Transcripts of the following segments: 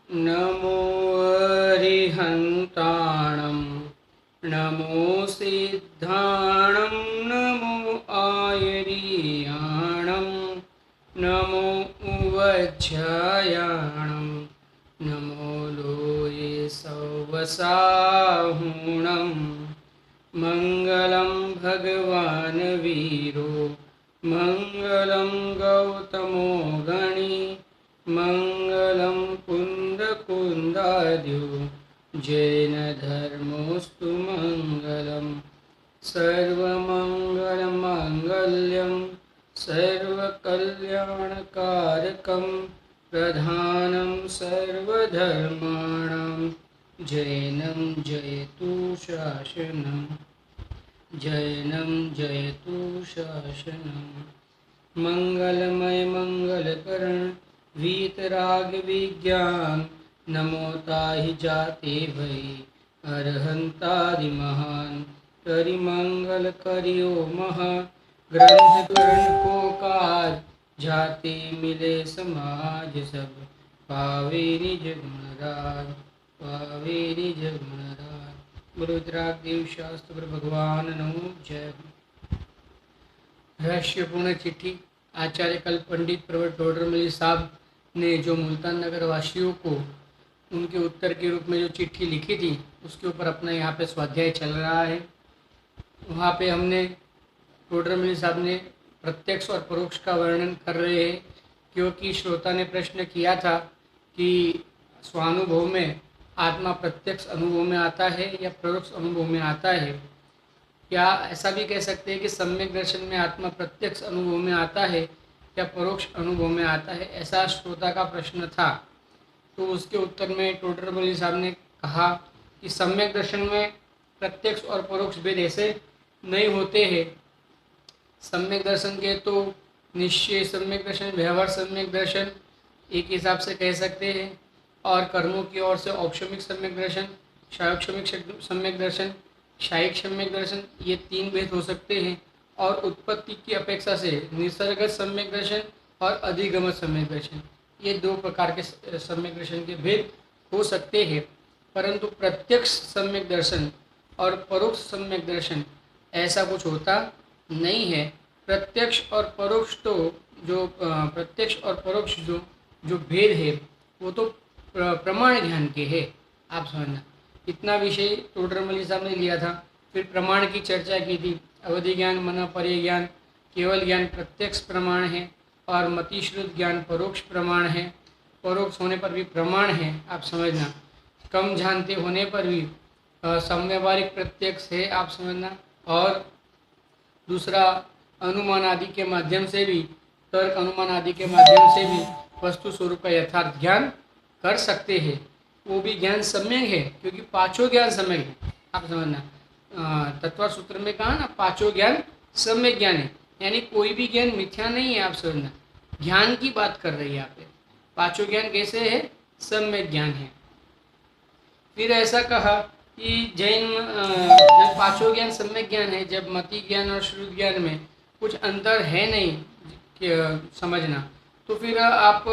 नमो अरिहन्ताणं नमो सिद्धाणं नमो आयर्याणं नमो उवज्झायाणं नमो लोये सवसाहुणं मङ्गलं भगवान् वीरो मङ्गलं गौतमो गणी मङ्गलं कुन्दकुन्दाद्यो जैनधर्मोऽस्तु मङ्गलं सर्वमङ्गलमाङ्गल्यं सर्वकल्याणकारकं प्रधानं सर्वधर्माणां जैनं जयतु शासनं जैनं जयतु शासनं मंगलमय मंगलकरण वीतराग विज्ञान नमो ताहि जाते भई अरहंतादि महान करि मंगल करियो महा ग्रंथ करण को काज जाते मिले समाज सब पावे निज गुण राज पावे निज गुण राज। गुरु वितराग देव शास्त्र भगवान नमो जय। रहस्यपूर्ण चिट्ठी आचार्य कल पंडित प्रवर टोडरमल साहब ने जो मुल्तान नगर वासियों को उनके उत्तर के रूप में जो चिट्ठी लिखी थी उसके ऊपर अपना यहाँ पे स्वाध्याय चल रहा है। वहाँ पे हमने टोडरमल साहब ने प्रत्यक्ष और परोक्ष का वर्णन कर रहे हैं, क्योंकि श्रोता ने प्रश्न किया था कि स्वानुभव में आत्मा प्रत्यक्ष अनुभव में आता है या परोक्ष अनुभव में आता है। क्या ऐसा भी कह सकते हैं कि सम्यक दर्शन में आत्मा प्रत्यक्ष अनुभव में आता है या परोक्ष अनुभव में आता है, ऐसा श्रोता का प्रश्न था। तो उसके उत्तर में टोडरमल साहब ने कहा कि सम्यक दर्शन में प्रत्यक्ष और परोक्ष भेद ऐसे नहीं होते हैं। सम्यक दर्शन के तो निश्चय सम्यक दर्शन, व्यवहार सम्यक दर्शन एक हिसाब से कह सकते हैं, और कर्मों की ओर से औपशमिक सम्यक दर्शन, शायोक्षमिक सम्यक दर्शन, शायिक सम्यक दर्शन, ये तीन भेद हो सकते हैं। और उत्पत्ति की अपेक्षा से निसर्गत सम्यक दर्शन और अधिगमत सम्यक दर्शन, ये दो प्रकार के सम्यक दर्शन के भेद हो सकते हैं। परंतु प्रत्यक्ष सम्यक दर्शन और परोक्ष सम्यक दर्शन ऐसा कुछ होता नहीं है। प्रत्यक्ष और परोक्ष तो जो प्रत्यक्ष और परोक्ष जो भेद है वो तो प्रमाण ज्ञान के है। आप समझना, इतना विषय टोडरमल साहब ने लिया था। फिर प्रमाण की चर्चा की थी। अवधि ज्ञान, मन पर्य ज्ञान, केवल ज्ञान प्रत्यक्ष प्रमाण है और मतिश्रुत ज्ञान परोक्ष प्रमाण है। परोक्ष होने पर भी प्रमाण है, आप समझना। कम जानते होने पर भी समव्यवहारिक प्रत्यक्ष है, आप समझना। और दूसरा अनुमान आदि के माध्यम से भी, तर्क अनुमान आदि के माध्यम से भी वस्तु स्वरूप का यथार्थ ज्ञान कर सकते हैं। वो भी ज्ञान सम्यक है, क्योंकि पांचों ज्ञान सम्यक है, आप समझना। तत्व सूत्र में कहा ना, पांचों ज्ञान सम्यक ज्ञान है, यानी कोई भी ज्ञान मिथ्या नहीं है। आप समझना, ज्ञान की बात कर रही है यहाँ पे। पांचों ज्ञान कैसे है? सम्यक ज्ञान है। फिर ऐसा कहा कि जैन जब पांचों ज्ञान सम्यक ज्ञान है, जब मति ज्ञान और श्रुत ज्ञान में कुछ अंतर है नहीं समझना, तो फिर आप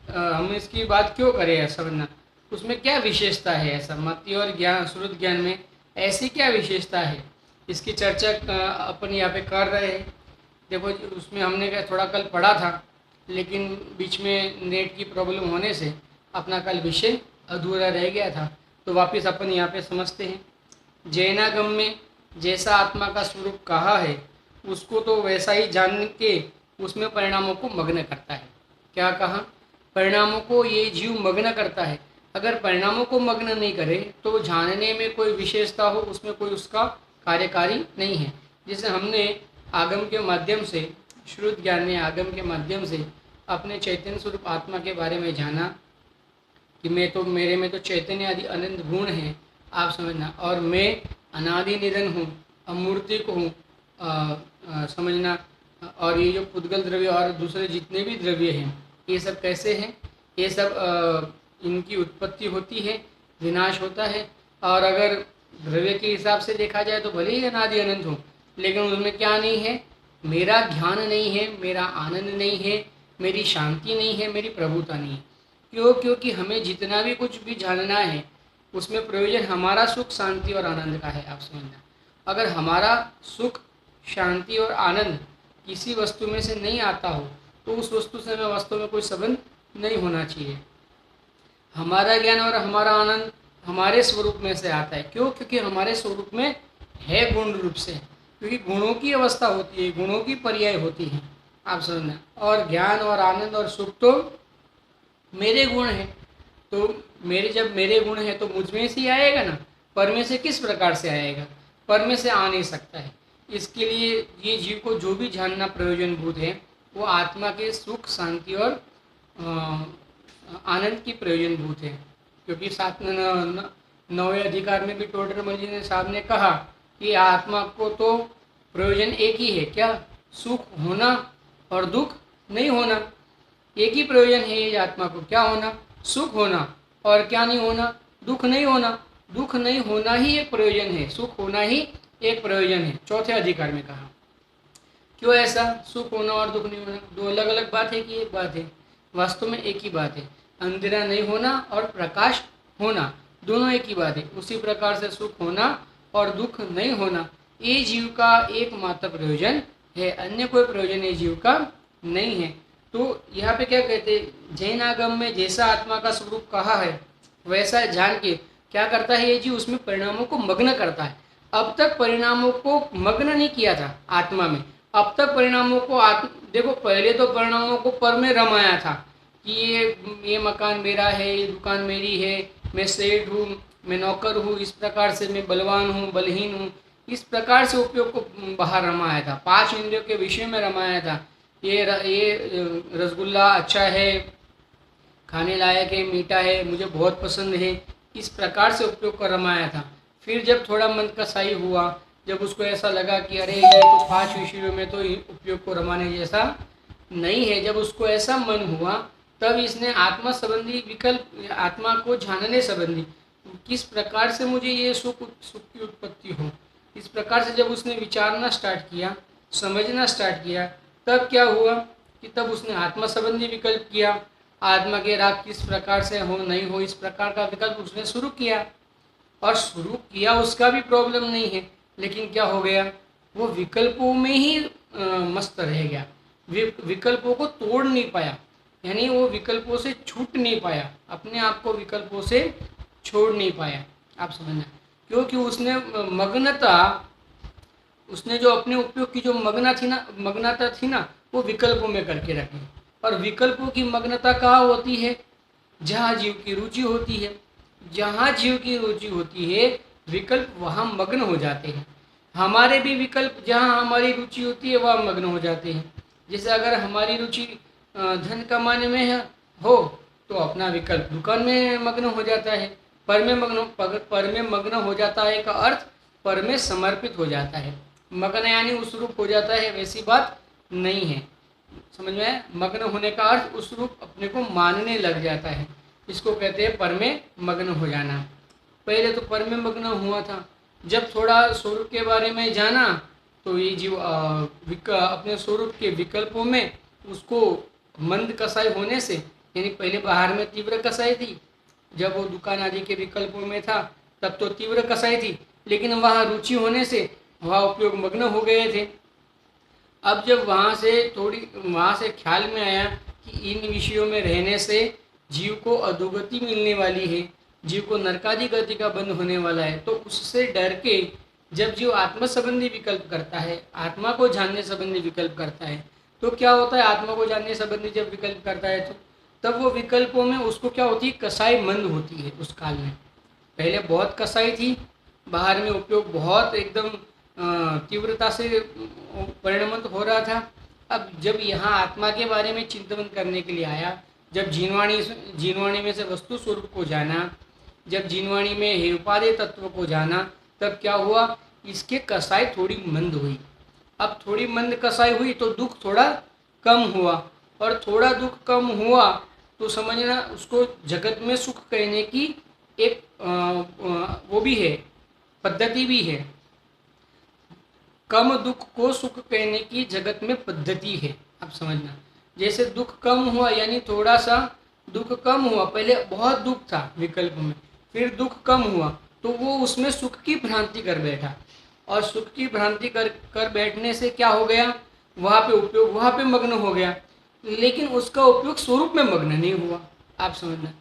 हम इसकी बात क्यों करें समझना। उसमें क्या विशेषता है ऐसा? मति और ज्ञान, श्रुत ज्ञान में ऐसी क्या विशेषता है, इसकी चर्चा अपन यहाँ पे कर रहे हैं। देखो, उसमें हमने थोड़ा कल पढ़ा था, लेकिन बीच में नेट की प्रॉब्लम होने से अपना कल विषय अधूरा रह गया था। तो वापस अपन यहाँ पे समझते हैं। जैनागम में जैसा आत्मा का स्वरूप कहा है, उसको तो वैसा ही जान के उसमें परिणामों को मग्न करता है। क्या कहा? परिणामों को ये जीव मग्न करता है। अगर परिणामों को मग्न नहीं करे तो जानने में कोई विशेषता हो, उसमें कोई उसका कार्यकारी नहीं है। जैसे हमने आगम के माध्यम से, श्रुत ज्ञान ने आगम के माध्यम से अपने चैतन्य स्वरूप आत्मा के बारे में जाना कि मेरे में तो चैतन्य आदि अनंत गुण हैं, आप समझना। और मैं अनादि निधन हूँ, अमूर्तिक हूँ, समझना। और ये जो पुद्गल द्रव्य और दूसरे जितने भी द्रव्य हैं, ये सब कैसे हैं? ये सब इनकी उत्पत्ति होती है, विनाश होता है। और अगर द्रव्य के हिसाब से देखा जाए तो भले ही अनादि अनंत हो, लेकिन उसमें क्या नहीं है? मेरा ध्यान नहीं है, मेरा आनंद नहीं है, मेरी शांति नहीं है, मेरी प्रभुता नहीं है। क्योंकि हमें जितना भी कुछ भी जानना है उसमें प्रयोजन हमारा सुख, शांति और आनंद का है। आप समझना, अगर हमारा सुख, शांति और आनंद किसी वस्तु में से नहीं आता हो तो उस वस्तु से हमें वास्तव में कोई संबंध नहीं होना चाहिए। हमारा ज्ञान और हमारा आनंद हमारे स्वरूप में से आता है। क्यों? क्योंकि हमारे स्वरूप में है गुण रूप से, क्योंकि गुणों की अवस्था होती है, गुणों की पर्याय होती है। आप समझना, और ज्ञान और आनंद और सुख तो मेरे गुण हैं। तो जब मेरे गुण हैं तो मुझ में से ही आएगा ना, पर में से किस प्रकार से आएगा? पर में से आ नहीं सकता है। इसके लिए ये जीव को जो भी जानना प्रयोजनभूत है वो आत्मा के सुख, शांति और आनंद की प्रयोजनभूत है। क्योंकि सात नौवें अधिकार में भी टोडरमल जी ने साहब ने कहा कि आत्मा को तो प्रयोजन एक ही है, क्या? सुख होना और दुख नहीं होना। एक ही प्रयोजन है ये आत्मा को, क्या होना? सुख होना, और क्या नहीं होना? दुख नहीं होना। दुख नहीं होना ही एक प्रयोजन है, सुख होना ही एक प्रयोजन है, चौथे अधिकार में कहा। क्यों ऐसा? सुख होना और दुख नहीं होना दो अलग अलग बात है कि एक बात है? वास्तव में एक ही बात है। अंधेरा नहीं होना और प्रकाश होना दोनों एक ही बात है। उसी प्रकार से सुख होना और दुख नहीं होना ये जीव का एकमात्र प्रयोजन है, अन्य कोई प्रयोजन ये जीव का नहीं है। तो यहाँ पे क्या कहते हैं, जैन आगम में जैसा आत्मा का स्वरूप कहा है वैसा जान के क्या करता है ये जीव, उसमें परिणामों को मग्न करता है। अब तक परिणामों को मग्न नहीं किया था आत्मा में, अब तक परिणामों को देखो, पहले तो परिणामों को पर में रमाया था कि ये मकान मेरा है, ये दुकान मेरी है, मैं सेठ हूँ, मैं नौकर हूँ, इस प्रकार से मैं बलवान हूँ, बलहीन हूँ, इस प्रकार से उपयोग को बाहर रमाया था। पांच इंद्रियों के विषय में रमाया था। ये रसगुल्ला अच्छा है, खाने लायक है, मीठा है, मुझे बहुत पसंद है, इस प्रकार से उपयोग कर रमाया था। फिर जब थोड़ा मन का सही हुआ, जब उसको ऐसा लगा कि अरे ये तो पांच विषयों में तो उपयोग को रमाने जैसा नहीं है, जब उसको ऐसा मन हुआ तब इसने आत्मा संबंधी विकल्प, आत्मा को जानने संबंधी किस प्रकार से मुझे ये सुख की उत्पत्ति हो, इस प्रकार से जब उसने विचारना स्टार्ट किया, समझना स्टार्ट किया, तब क्या हुआ कि तब उसने आत्मा संबंधी विकल्प किया। आत्मा के राग किस प्रकार से हो नहीं हो, इस प्रकार का विकल्प उसने शुरू किया। और शुरू किया उसका भी प्रॉब्लम नहीं है, लेकिन क्या हो गया, वो विकल्पों में ही मस्त रह गया, विकल्पों को तोड़ नहीं पाया, यानी वो विकल्पों से छूट नहीं पाया, अपने आप को विकल्पों से छोड़ नहीं पाया। आप समझना, क्योंकि उसने मग्नता, उसने जो अपने उपयोग की जो मग्नता थी ना वो विकल्पों में करके रखी। और विकल्पों की मग्नता कहाँ होती है? जहाँ जीव की रुचि होती है। जहाँ जीव की रुचि होती है विकल्प वहाँ मग्न हो जाते हैं। हमारे भी विकल्प जहाँ हमारी रुचि होती है वहाँ मग्न हो जाते हैं। जैसे अगर हमारी रुचि धन कमाने में हो तो अपना विकल्प दुकान में मग्न हो जाता है, पर में मग्न हो जाता है का अर्थ पर में समर्पित हो जाता है। मग्न यानी उस रूप हो जाता है वैसी बात नहीं है, समझ में आया? मग्न होने का अर्थ उस रूप अपने को मानने लग जाता है, इसको कहते हैं पर में मग्न हो जाना। पहले तो पर में मग्न हुआ था, जब थोड़ा स्वरूप के बारे में जाना तो ये जीव अपने स्वरूप के विकल्पों में उसको मंद कसाई होने से, यानी पहले बाहर में तीव्र कसाई थी, जब वो दुकान आदि के विकल्पों में था तब तो तीव्र कसाई थी, लेकिन वहाँ रुचि होने से वहाँ उपयोग मग्न हो गए थे। अब जब वहाँ से ख्याल में आया कि इन विषयों में रहने से जीव को अधोगति मिलने वाली है, जीव को नरकादि गति का बंध होने वाला है, तो उससे डर के जब जीव आत्मा संबंधी विकल्प करता है, आत्मा को जानने संबंधी विकल्प करता है, तो क्या होता है, आत्मा को जानने संबंधी जब विकल्प करता है तो तब वो विकल्पों में उसको क्या होती है, कसाई मंद होती है। उस काल में पहले बहुत कसाई थी, बाहर में उपयोग बहुत एकदम तीव्रता से परिणमित हो रहा था। अब जब यहाँ आत्मा के बारे में चिंतन करने के लिए आया, जब जीनवाणी में से वस्तु स्वरूप को जाना, जब जीनवाणी में हेयपादेय तत्व को जाना, तब क्या हुआ, इसके कसाई थोड़ी मंद हुई। अब थोड़ी मंद कसाई हुई तो दुख थोड़ा कम हुआ, और थोड़ा दुख कम हुआ तो समझना उसको जगत में सुख कहने की एक वो भी है, पद्धति भी है। कम दुख को सुख कहने की जगत में पद्धति है। आप समझना, जैसे दुख कम हुआ यानी थोड़ा सा दुख कम हुआ, पहले बहुत दुख था विकल्प में, फिर दुख कम हुआ तो वो उसमें सुख की भ्रांति कर बैठा, और सुख की भ्रांति कर कर बैठने से क्या हो गया, वहाँ पे उपयोग, वहाँ पे मग्न हो गया, लेकिन उसका उपयोग स्वरूप में मग्न नहीं हुआ। आप समझना,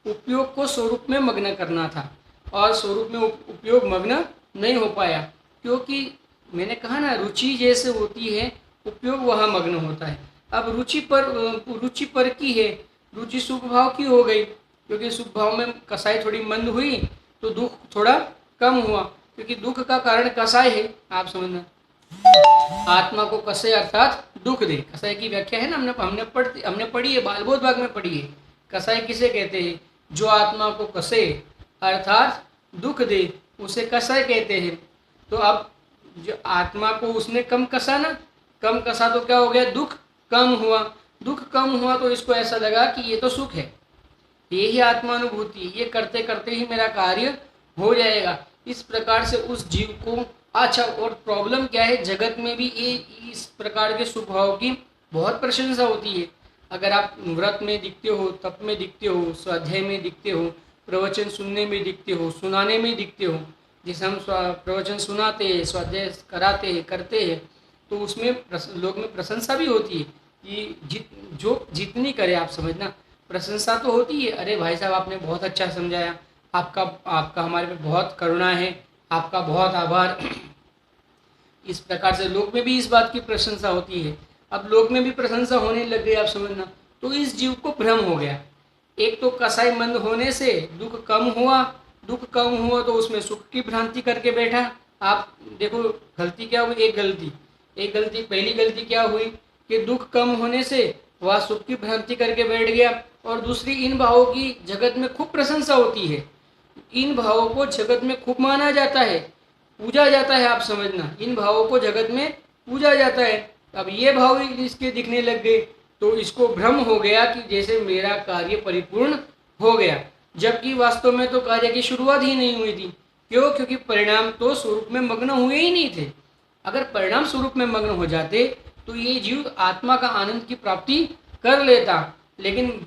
उपयोग को स्वरूप में मग्न करना था और स्वरूप में उपयोग मग्न नहीं हो पाया, क्योंकि मैंने कहा ना रुचि जैसे होती है उपयोग वहाँ मग्न होता है। अब रुचि पर की है, रुचि सुख भाव की हो गई, क्योंकि सुख भाव में कसाई थोड़ी मंद हुई तो दुख थोड़ा कम हुआ, क्योंकि दुख का कारण कसाई है। आप समझना, आत्मा को कसे अर्थात दुख दे, कसाई की व्याख्या है ना, हमने पढ़ी है, बालबोध भाग में पढ़ी है। कसाई किसे कहते हैं, जो आत्मा को कसे अर्थात दुख दे, उसे कसाई कहते हैं। तो अब जो आत्मा को उसने कम कसा ना, कम कसा तो क्या हो गया, दुख कम हुआ, दुख कम हुआ तो इसको ऐसा लगा कि ये तो सुख है, ये ही आत्मानुभूति, ये करते करते ही मेरा कार्य हो जाएगा। इस प्रकार से उस जीव को, अच्छा और प्रॉब्लम क्या है, जगत में भी ये इस प्रकार के स्वभाव की बहुत प्रशंसा होती है। अगर आप व्रत में दिखते हो, तप में दिखते हो, स्वाध्याय में दिखते हो, प्रवचन सुनने में दिखते हो, सुनाने में दिखते हो, जिसे हम प्रवचन सुनाते हैं, स्वाध्याय कराते हैं, करते हैं, तो उसमें लोग में प्रशंसा भी होती है कि जो जितनी करे, आप समझना, प्रशंसा तो होती है, अरे भाई साहब आपने बहुत अच्छा समझाया, आपका आपका हमारे पे बहुत करुणा है, आपका बहुत आभार। इस प्रकार से लोग में भी इस बात की प्रशंसा होती है। अब लोग में भी प्रशंसा होने लग गई, आप समझना, तो इस जीव को भ्रम हो गया। एक तो कसाई मंद होने से दुख कम हुआ, दुख कम हुआ तो उसमें सुख की भ्रांति करके बैठा। आप देखो गलती क्या हुई, एक गलती पहली गलती क्या हुई कि दुख कम होने से वह सुख की भ्रांति करके बैठ गया, और दूसरी इन भावों की जगत में खूब प्रशंसा होती है, इन भावों को जगत में खूब माना जाता है, पूजा जाता है। आप समझना, इन भावों को जगत में पूजा जाता है। अब ये भाव इसके दिखने लग गए तो इसको भ्रम हो गया कि जैसे मेरा कार्य परिपूर्ण हो गया, जबकि वास्तव में तो कार्य की शुरुआत ही नहीं हुई थी। क्यों? क्योंकि परिणाम तो स्वरूप में मग्न हुए ही नहीं थे। अगर परिणाम स्वरूप में मग्न हो जाते तो ये जीव आत्मा का आनंद की प्राप्ति कर लेता, लेकिन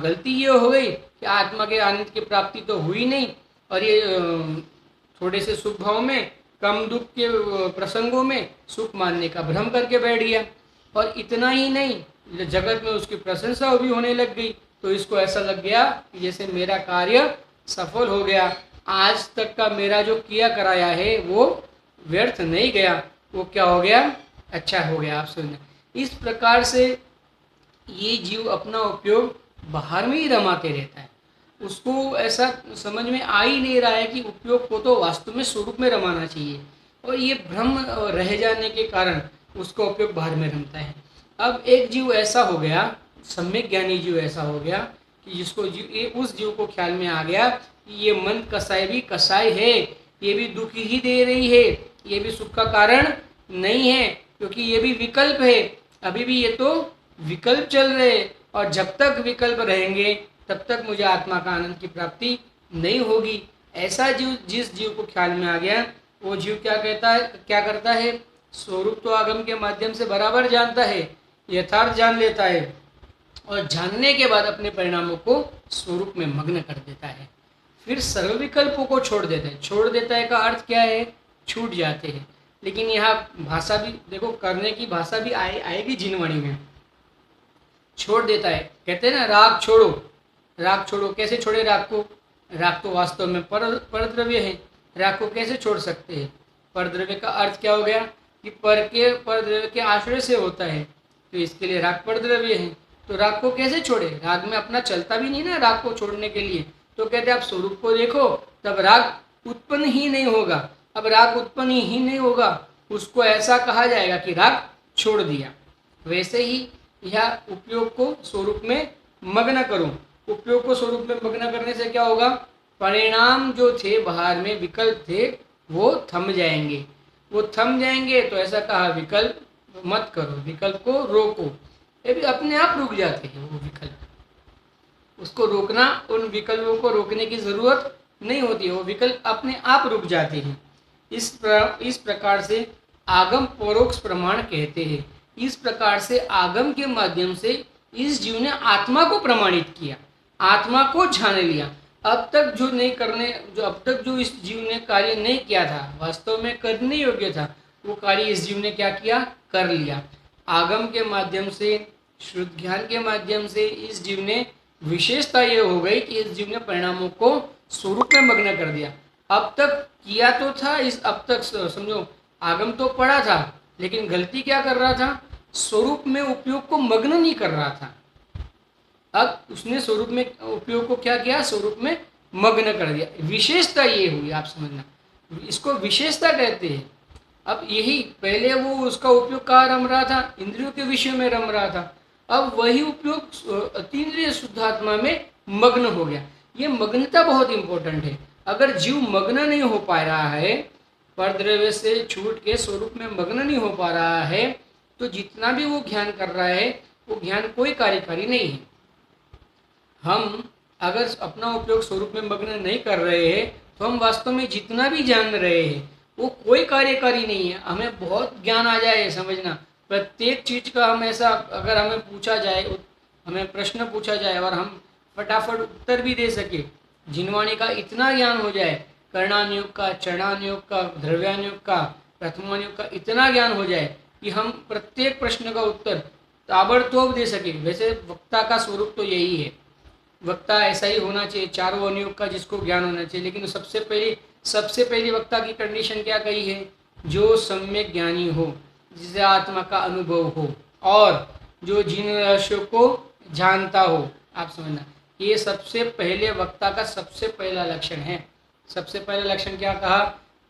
गलती ये हो गई कि आत्मा के आनंद की प्राप्ति तो हुई नहीं, और ये थोड़े से सुख भाव में, कम दुख के प्रसंगों में सुख मानने का भ्रम करके बैठ गया। और इतना ही नहीं, जगत में उसकी प्रशंसा भी होने लग गई, तो इसको ऐसा लग गया कि जैसे मेरा कार्य सफल हो गया, आज तक का मेरा जो किया कराया है वो व्यर्थ नहीं गया, वो क्या हो गया, अच्छा हो गया। आप सुनना, इस प्रकार से ये जीव अपना उपयोग बाहर में ही रमाते रहता है, उसको ऐसा समझ में आ ही नहीं रहा है कि उपयोग को तो वास्तव में स्वरूप में रमाना चाहिए, और ये भ्रम रह जाने के कारण उसका उपयोग बाहर में रमता है। अब एक जीव ऐसा हो गया, सम्यक ज्ञानी जीव ऐसा हो गया कि जिसको उस जीव को ख्याल में आ गया कि ये मन कसाई भी कसाई है, ये भी दुख ही दे रही है, ये भी सुख का कारण नहीं है, क्योंकि ये भी विकल्प है, अभी भी ये तो विकल्प चल रहे, और जब तक विकल्प रहेंगे तब तक मुझे आत्मा का आनंद की प्राप्ति नहीं होगी। ऐसा जीव, जिस जीव को ख्याल में आ गया, वो जीव क्या कहता है, क्या करता है, स्वरूप तो आगम के माध्यम से बराबर जानता है, यथार्थ जान लेता है, और जानने के बाद अपने परिणामों को स्वरूप में मग्न कर देता है, फिर सर्व विकल्पों को छोड़ देता है। छोड़ देता है का अर्थ क्या है, छूट जाते हैं। लेकिन यहाँ भाषा भी देखो, करने की भाषा भी आएगी जिनवाणी में। छोड़ देता है, कहते हैं ना राग छोड़ो, राग छोड़ो, कैसे छोड़े राग को, राग तो वास्तव में परद्रव्य है, राग को कैसे छोड़ सकते हैं। परद्रव्य का अर्थ क्या हो गया कि परद्रव्य के आश्रय से होता है, तो इसके लिए राग परद्रव्य है, तो राग को कैसे छोड़े, राग में अपना चलता भी नहीं ना राग को छोड़ने के लिए, तो कहते हैं आप स्वरूप को देखो तब राग उत्पन्न ही नहीं होगा। अब राग उत्पन्न ही नहीं होगा, उसको ऐसा कहा जाएगा कि राग छोड़ दिया। वैसे ही यह उपयोग को स्वरूप में मग्न करो, उपयोग को स्वरूप में मग्न करने से क्या होगा, परिणाम जो थे बाहर में विकल्प थे वो थम जाएंगे, वो थम जाएंगे, तो ऐसा कहा विकल्प मत करो, विकल्प को रोको, ये भी अपने आप रुक जाते हैं वो विकल्प, उसको रोकना, उन विकल्पों को रोकने की जरूरत नहीं होती है, वो विकल्प अपने आप रुक जाते हैं। इस प्रकार से आगम परोक्ष प्रमाण कहते हैं। इस प्रकार से आगम के माध्यम से इस जीव ने आत्मा को प्रमाणित किया, आत्मा को जान लिया। अब तक जो इस जीव ने कार्य नहीं किया था, वास्तव में करने योग्य था, वो कार्य इस जीव ने क्या किया, कर लिया। आगम के माध्यम से, शुद्ध ज्ञान के माध्यम से इस जीव ने विशेषता ये हो गई कि इस जीव ने परिणामों को स्वरूप में मग्न कर दिया। अब तक किया तो था, अब तक समझो आगम तो पढ़ा था, लेकिन गलती क्या कर रहा था, स्वरूप में उपयोग को मग्न नहीं कर रहा था। अब उसने स्वरूप में उपयोग को क्या किया, स्वरूप में मग्न कर दिया। विशेषता ये हुई, आप समझना, इसको विशेषता कहते हैं। अब यही पहले वो उसका उपयोग कहाँ रम रहा था, इंद्रियों के विषय में रम रहा था। अब वही उपयोग अतीन्द्रिय शुद्धात्मा में मग्न हो गया। ये मग्नता बहुत इंपॉर्टेंट है। अगर जीव मग्न नहीं हो पा रहा है, परद्रव्य से छूट के स्वरूप में मग्न नहीं हो पा रहा है, तो जितना भी वो ज्ञान कर रहा है वो ज्ञान कोई कार्यकारी नहीं है। हम अगर अपना उपयोग स्वरूप में मग्न नहीं कर रहे हैं तो हम वास्तव में जितना भी जान रहे हैं वो कोई कार्यकारी नहीं है। हमें बहुत ज्ञान आ जाए, समझना, प्रत्येक चीज का हम ऐसा, अगर हमें पूछा जाए, हमें प्रश्न पूछा जाए और हम फटाफट उत्तर भी दे सके, जिनवाणी का इतना ज्ञान हो जाए, कर्णानुयोग का, चरणानुयोग का, द्रव्यानुयोग का, प्रथमानुयोग का इतना ज्ञान हो जाए कि हम प्रत्येक प्रश्न का उत्तर ताबड़तोड़ दे सके। वैसे वक्ता का स्वरूप तो यही है, वक्ता ऐसा ही होना चाहिए, चारों अनुयोग का जिसको ज्ञान होना चाहिए। लेकिन सबसे पहली वक्ता की कंडीशन क्या कही है, जो सम्यक ज्ञानी हो, जिसे आत्मा का अनुभव हो और जो जिन रहस्यों को जानता हो। आप समझना, ये सबसे पहले वक्ता का सबसे पहला लक्षण है। सबसे पहला लक्षण क्या कहा,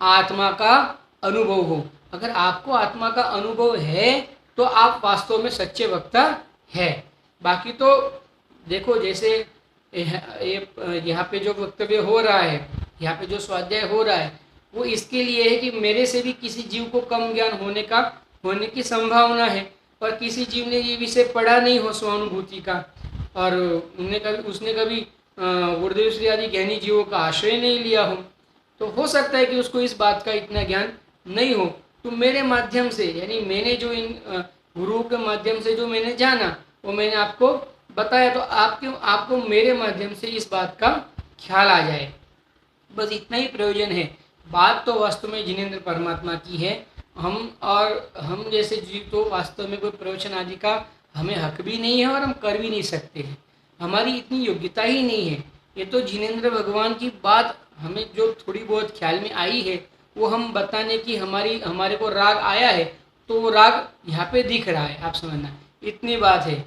आत्मा का अनुभव हो। अगर आपको आत्मा का अनुभव है तो आप वास्तव में सच्चे वक्ता है। बाकी तो देखो, जैसे यहाँ पे जो वक्तव्य हो रहा है, यहाँ पे जो स्वाध्याय हो रहा है, वो इसके लिए है कि मेरे से भी किसी जीव को कम ज्ञान होने की संभावना है, और किसी जीव ने ये विषय पढ़ा नहीं हो स्वानुभूति का, और उसने कभी गुरुदेव श्री आदि ज्ञानी जीवों का आश्रय नहीं लिया हो, तो हो सकता है कि उसको इस बात का इतना ज्ञान नहीं हो। तो मेरे माध्यम से, यानी मैंने जो इन गुरुओं के माध्यम से जो मैंने जाना वो मैंने आपको बताया, तो आपको मेरे माध्यम से इस बात का ख्याल आ जाए, बस इतना ही प्रयोजन है। बात तो वास्तव में जिनेंद्र परमात्मा की है। हम जैसे जीव तो वास्तव में कोई प्रवचन आदि का हमें हक भी नहीं है और हम कर भी नहीं सकते हैं, हमारी इतनी योग्यता ही नहीं है। ये तो जिनेंद्र भगवान की बात हमें जो थोड़ी बहुत ख्याल में आई है वो हम बताने की, हमारे को राग आया है तो वो राग यहाँ पे दिख रहा है, आप समझना, इतनी बात है,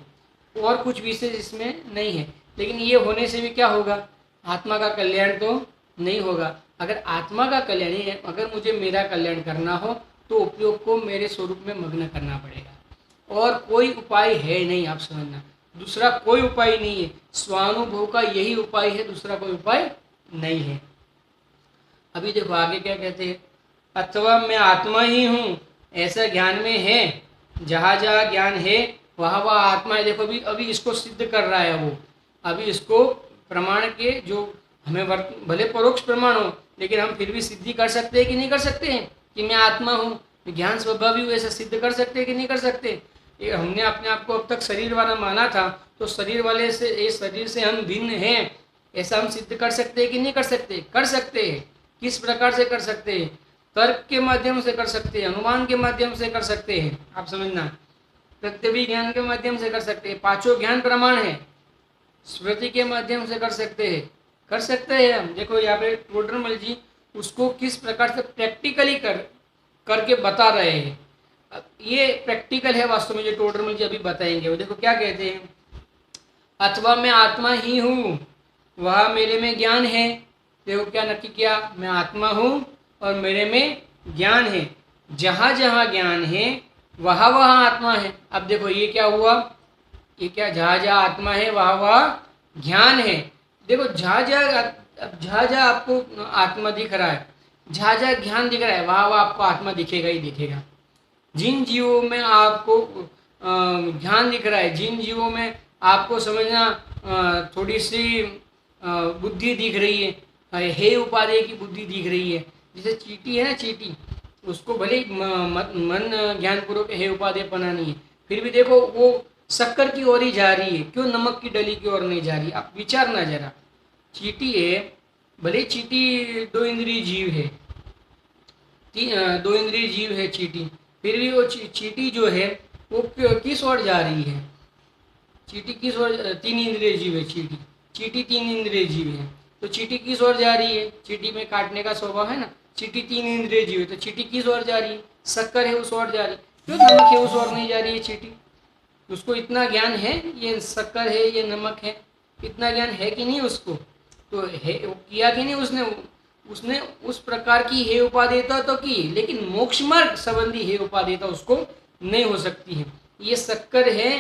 और कुछ विशेष इसमें नहीं है। लेकिन ये होने से भी क्या होगा, आत्मा का कल्याण तो नहीं होगा। अगर आत्मा का कल्याण ही है, अगर मुझे मेरा कल्याण करना हो तो उपयोग को मेरे स्वरूप में मग्न करना पड़ेगा, और कोई उपाय है नहीं, आप समझना, दूसरा कोई उपाय नहीं है। स्वानुभव का यही उपाय है, दूसरा कोई उपाय नहीं है। अभी देखो आगे क्या कहते हैं, अथवा मैं आत्मा ही हूँ, ऐसा ज्ञान में है, जहाँ जहाँ ज्ञान है वहाँ वहाँ आत्मा है। देखो अभी इसको सिद्ध कर रहा है वो, अभी इसको प्रमाण के जो हमें भले परोक्ष प्रमाण हो, लेकिन हम फिर भी सिद्धि कर सकते हैं कि नहीं कर सकते हैं कि मैं आत्मा हूँ, ज्ञान स्वभावी हूँ, ऐसा सिद्ध कर सकते हैं कि नहीं कर सकते। ये हमने अपने आप को अब तक शरीर वाला माना था, तो शरीर वाले से, इस शरीर से हम भिन्न हैं, ऐसा हम सिद्ध कर सकते हैं कि नहीं कर सकते। कर सकते हैं। किस प्रकार से कर सकते हैं, तर्क के माध्यम से कर सकते हैं, अनुमान के माध्यम से कर सकते हैं, आप समझना, प्रत्यवि ज्ञान के माध्यम से कर सकते हैं, पांचों ज्ञान प्रमाण है, स्मृति के माध्यम से कर सकते हैं हम। देखो यहाँ पे टोडरमल जी उसको किस प्रकार से प्रैक्टिकली करके बता रहे हैं। ये प्रैक्टिकल है वास्तव में, जो टोडरमल जी अभी बताएंगे। वो देखो क्या कहते हैं, अथवा मैं आत्मा ही हूँ, वह मेरे में ज्ञान है। देखो क्या नक्की किया, मैं आत्मा हूँ और मेरे में ज्ञान है, जहाँ जहाँ ज्ञान है वहाँ वहाँ आत्मा है। अब देखो ये क्या हुआ, ये क्या, जहाँ जहाँ आत्मा है वहाँ वहाँ ज्ञान है। देखो जहाँ जहाँ आपको आत्मा दिख रहा है, जहाँ जहाँ ज्ञान दिख रहा है वहाँ वहाँ आपको आत्मा दिखेगा ही दिखेगा। जिन जीवों में आपको ज्ञान दिख रहा है, जिन जीवों में आपको समझना थोड़ी सी बुद्धि दिख रही है उपादेय की बुद्धि दिख रही है, जैसे चींटी है ना, चींटी, उसको भले मन ज्ञानपूर्वक हे उपादेय पना नहीं है, फिर भी देखो वो शक्कर की ओर ही जा रही है, क्यों नमक की डली की ओर नहीं जा रही? आप विचारना जरा। चींटी है, भले चींटी दो इंद्रिय जीव है, दो इंद्रिय जीव है चींटी, फिर भी वो चींटी जो है वो किस ओर जा रही है? चींटी किस ओर? तीन इंद्रिय जीव है चींटी, चींटी तीन इंद्रिय जीव है, तो चींटी किस ओर जा रही है? चींटी में काटने का स्वभाव है ना, चींटी तीन इंद्रिय जीव है, तो चींटी किस ओर जा रही है? शक्कर है उस ओर जा रही है, क्यों नमक है उस ओर नहीं जा रही है चींटी? उसको इतना ज्ञान है, ये शक्कर है ये नमक है, इतना ज्ञान है कि नहीं उसको? तो है, वो किया कि नहीं उसने? उसने उस प्रकार की हे उपादेयता तो की, लेकिन मोक्ष मार्ग संबंधी हे उपादेयता उसको नहीं हो सकती है। ये शक्कर है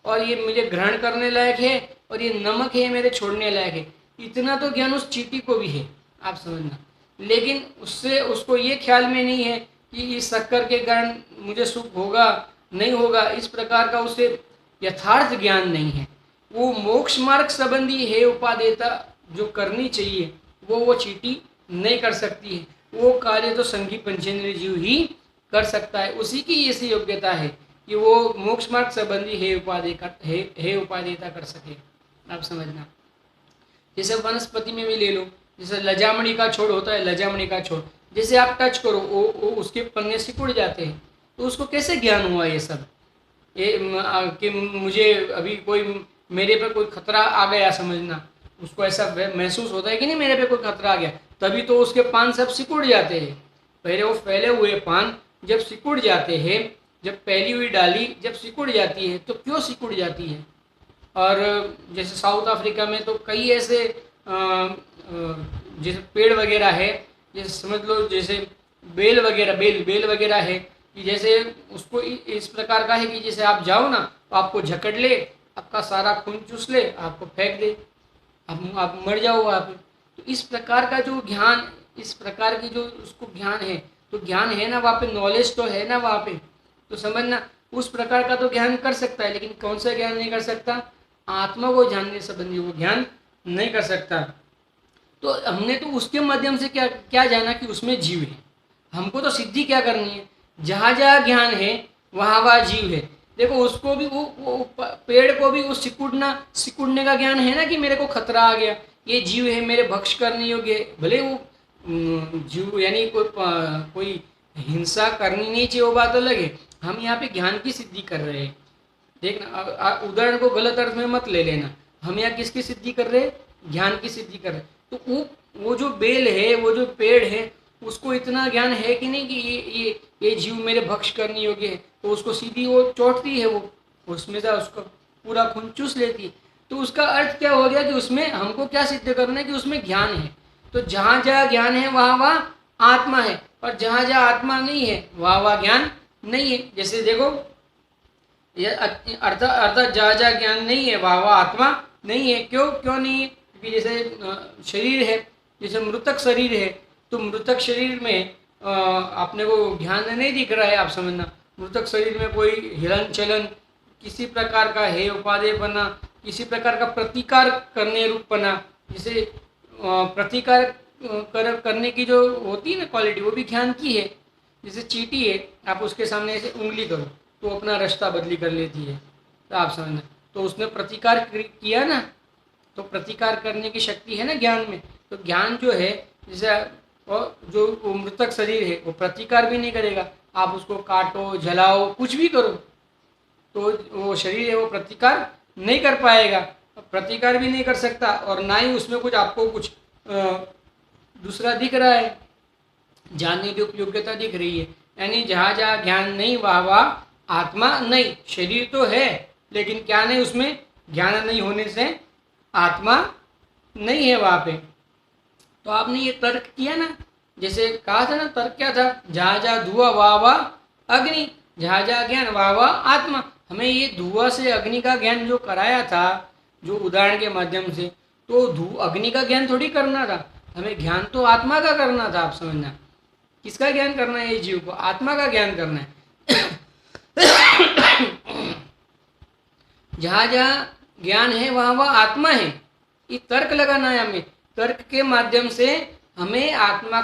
और ये मुझे ग्रहण करने लायक है, और ये नमक है मेरे छोड़ने लायक है, इतना तो ज्ञान उस चींटी को भी है, आप समझना। लेकिन उससे उसको ये ख्याल में नहीं है कि इस शक्कर के कारण मुझे सुख होगा नहीं होगा, इस प्रकार का उसे यथार्थ ज्ञान नहीं है। वो मोक्ष मार्ग संबंधी हे उपादेयता जो करनी चाहिए वो चींटी नहीं कर सकती है। वो कार्य तो संघी पंचेंद्रिय जीव ही कर सकता है, उसी की ऐसी योग्यता है कि वो मोक्ष मार्ग संबंधी हे उपादेयता कर सके, आप समझना। जैसे वनस्पति में भी ले लो, जैसे लजामणी का छोड़ होता है, लजामणी का छोड़ जैसे आप टच करो वो उसके पन्ने सिकुड़ जाते हैं, तो उसको कैसे ज्ञान हुआ ये सब? कि मुझे अभी कोई मेरे पे कोई खतरा आ गया, समझना, उसको ऐसा महसूस होता है कि नहीं मेरे पे कोई खतरा आ गया, तभी तो उसके पान सब सिकुड़ जाते हैं। पहले वो फैले हुए पान जब सिकुड़ जाते हैं, जब फैली हुई डाली जब सिकुड़ जाती है, तो क्यों सिकुड़ जाती है? और जैसे साउथ अफ्रीका में तो कई ऐसे जैसे पेड़ वगैरह है, जैसे समझ लो जैसे बेल वगैरह है, कि जैसे उसको इस प्रकार का है कि जैसे आप जाओ ना तो आपको जकड़ ले, आपका सारा खून चूस ले, आपको फेंक दे, आप मर जाओ वहाँ पे। तो इस प्रकार का जो ज्ञान, इस प्रकार की जो उसको ज्ञान है, तो ज्ञान है ना वहाँ पे, नॉलेज तो है ना वहाँ पे, तो समझना उस प्रकार का तो ज्ञान कर सकता है, लेकिन कौन सा ज्ञान नहीं कर सकता? आत्मा को जानने संबंधी वो ज्ञान नहीं कर सकता। तो हमने तो उसके माध्यम से क्या क्या जाना कि उसमें जीव है, हमको तो सिद्धि क्या करनी है? जहाँ जहाँ ज्ञान है वहाँ वहाँ जीव है। देखो उसको भी वो पेड़ को भी वो सिकुड़ने का ज्ञान है ना, कि मेरे को खतरा आ गया, ये जीव है मेरे भक्ष करने योग्य है। भले वो जीव यानी कोई हिंसा करनी नहीं चाहिए, वो बात अलग है, हम यहाँ पे ज्ञान की सिद्धि कर रहे हैं। देखना उदाहरण को गलत अर्थ में मत ले लेना, हम यहाँ किसकी सिद्धि कर रहे हैं? ज्ञान की सिद्धि कर रहे हैं। तो वो जो बेल है, वो जो पेड़ है, उसको इतना ज्ञान है कि नहीं कि ये जीव मेरे भक्ष करने योग्य है, तो उसको सीधी वो चोटती है, वो उसमें से उसका पूरा खून चूस लेती है। तो उसका अर्थ क्या हो गया कि उसमें हमको क्या सिद्ध करना है कि उसमें ज्ञान है। तो जहाँ जहाँ ज्ञान है वहाँ वहाँ आत्मा है, और जहाँ जहाँ आत्मा नहीं है वहाँ वहाँ ज्ञान नहीं है। जैसे देखो ये अर्थात जहाँ जहाँ ज्ञान नहीं है वहाँ वहाँ आत्मा नहीं है। क्यों नहीं है? क्योंकि जैसे शरीर है, जैसे मृतक शरीर है, तो मृतक शरीर में अपने को ज्ञान नहीं दिख रहा है, आप समझना। मृतक शरीर में कोई हिलन चलन, किसी प्रकार का हे उपादेय बना, किसी प्रकार का प्रतिकार करने रूप बना, जैसे प्रतिकार करने की जो होती है ना क्वालिटी, वो भी ज्ञान की है। जैसे चींटी है, आप उसके सामने ऐसे उंगली करो तो अपना रास्ता बदली कर लेती है, तो आप समझना, तो उसने प्रतिकार किया ना, तो प्रतिकार करने की शक्ति है ना ज्ञान में। तो ज्ञान जो है, जैसे जो मृतक शरीर है वो प्रतिकार भी नहीं करेगा, आप उसको काटो जलाओ कुछ भी करो तो वो शरीर है वो प्रतिकार नहीं कर पाएगा, प्रतिकार भी नहीं कर सकता, और ना ही उसमें कुछ आपको कुछ दूसरा दिख रहा है, जानने की उपयोगिता दिख रही है। यानी जहाँ जहाँ ज्ञान नहीं वहाँ वहाँ आत्मा नहीं। शरीर तो है लेकिन क्या नहीं, उसमें ज्ञान नहीं होने से आत्मा नहीं है वहाँ पे। तो आपने ये तर्क किया ना, जैसे कहा था ना, तर्क क्या था? जहाँ जहाँ धुआं वहाँ वहाँ अग्नि, जहाँ जहाँ ज्ञान वहाँ वहाँ आत्मा। हमें ये धुआं से अग्नि का ज्ञान जो कराया था, जो उदाहरण के माध्यम से, तो अग्नि का ज्ञान थोड़ी करना था, हमें ज्ञान तो आत्मा का करना था, आप समझना। किसका ज्ञान करना है? ये जीव को आत्मा का ज्ञान करना है। जहाँ जहाँ ज्ञान है वहाँ वहाँ आत्मा है। ये तर्क लगाना है हमें, तर्क के माध्यम से हमें आत्मा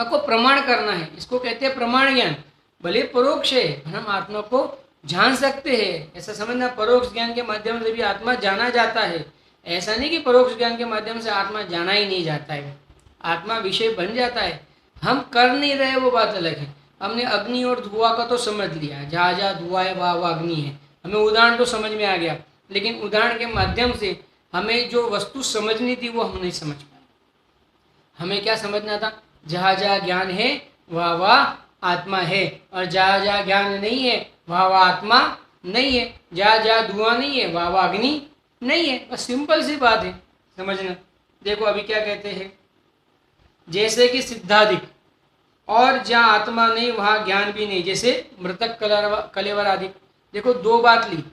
को प्रमाण करना है। इसको कहते हैं प्रमाण ज्ञान। भले परोक्ष है, हम आत्मा को जान सकते हैं, ऐसा समझना। परोक्ष ज्ञान के माध्यम से भी आत्मा जाना जाता है। ऐसा नहीं कि परोक्ष ज्ञान के माध्यम से आत्मा जाना ही नहीं जाता है, आत्मा विषय बन जाता है। हम कर नहीं रहे वो बात अलग है। हमने अग्नि और धुआं का तो समझ लिया, जहाँ जहाँ धुआं है वहाँ वहाँ अग्नि है, हमें उदाहरण तो समझ में आ गया, लेकिन उदाहरण के माध्यम से हमें जो वस्तु समझनी थी वो हम नहीं समझ पाए। हमें क्या समझना था, जहाँ जहाँ ज्ञान है वहाँ वहाँ आत्मा है, और जहाँ जहाँ ज्ञान नहीं है वहाँ वहाँ आत्मा नहीं है, जहाँ जहाँ धुआं नहीं है वहाँ वहाँ अग्नि नहीं है। बस सिंपल सी बात है, समझना। देखो अभी क्या कहते हैं, जैसे कि सिद्धाधिक, और जहाँ आत्मा नहीं वहाँ ज्ञान भी नहीं, जैसे मृतक कलेवर आदि। देखो दो बात ली,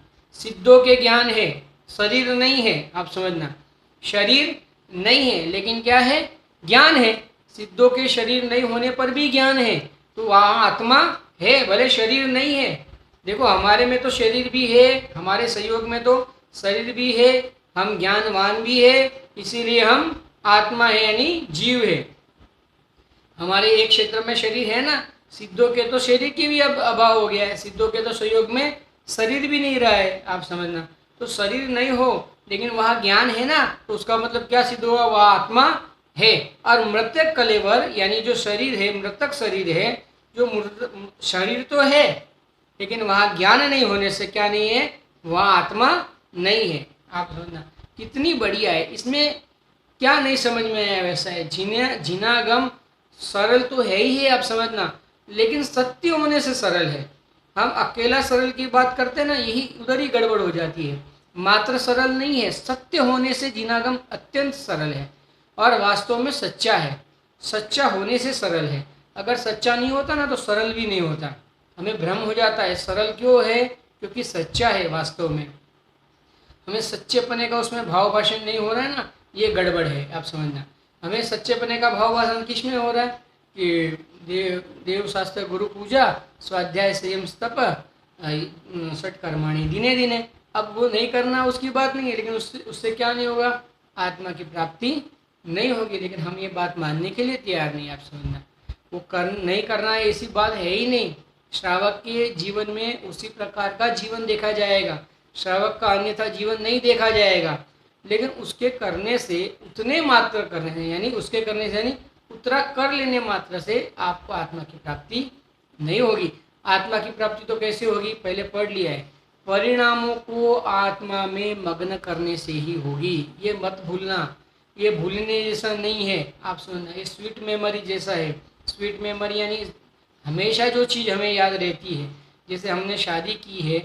सिद्धों के ज्ञान है, शरीर नहीं है, आप समझना। शरीर नहीं है लेकिन क्या है, ज्ञान है। सिद्धों के शरीर नहीं होने पर भी ज्ञान है, तो वहाँ आत्मा है, भले शरीर नहीं है। देखो हमारे में तो शरीर भी है, हमारे सहयोग में तो शरीर भी है, हम ज्ञानवान भी है, इसीलिए हम आत्मा है यानी जीव है। हमारे एक क्षेत्र में शरीर है ना, सिद्धों के तो शरीर की भी अब अभाव हो गया है, सिद्धों के तो सहयोग में शरीर भी नहीं रहा है, आप समझना। तो शरीर नहीं हो लेकिन वहाँ ज्ञान है ना, तो उसका मतलब क्या सिद्ध हुआ, वह आत्मा है। और मृतक कलेवर यानी जो शरीर है, मृतक शरीर है, जो शरीर तो है लेकिन वहाँ ज्ञान नहीं होने से क्या नहीं है, वहाँ आत्मा नहीं है। आप समझना कितनी बढ़िया है। इसमें क्या नहीं समझ में आया, वैसा है। जिनागम सरल तो है ही है, आप समझना, लेकिन सत्य होने से सरल है। हम अकेला सरल की बात करते हैं ना, यही उधर ही गड़बड़ हो जाती है। मात्र सरल नहीं है, सत्य होने से जिनागम अत्यंत सरल है और वास्तव में सच्चा है। सच्चा होने से सरल है, अगर सच्चा नहीं होता ना तो सरल भी नहीं होता। हमें भ्रम हो जाता है, सरल क्यों है, क्योंकि सच्चा है। वास्तव में हमें सच्चेपने का उसमें भाव भाषण नहीं हो रहा है ना, ये गड़बड़ है, आप समझना। हमें सच्चेपने का भाव भाषण किस में हो रहा है कि देव शास्त्र गुरु पूजा स्वाध्याय संयम तप षट कर्माणी दिने दिने। अब वो नहीं करना उसकी बात नहीं है, लेकिन उससे क्या नहीं होगा, आत्मा की प्राप्ति नहीं होगी। लेकिन हम ये बात मानने के लिए तैयार नहीं, आप समझना। वो नहीं करना है ऐसी बात है ही नहीं। श्रावक के जीवन में उसी प्रकार का जीवन देखा जाएगा, श्रावक का अन्यथा जीवन नहीं देखा जाएगा। लेकिन उसके करने से उतने मात्र करने से, यानी उसके करने से यानी उतरा कर लेने मात्र से आपको आत्मा की प्राप्ति नहीं होगी। आत्मा की प्राप्ति तो कैसे होगी, पहले पढ़ लिया है, परिणामों को आत्मा में मग्न करने से ही होगी। ये मत भूलना, ये भूलने जैसा नहीं है, आप सुनना। ये स्वीट मेमोरी जैसा है। स्वीट मेमोरी यानी हमेशा जो चीज़ हमें याद रहती है। जैसे हमने शादी की है,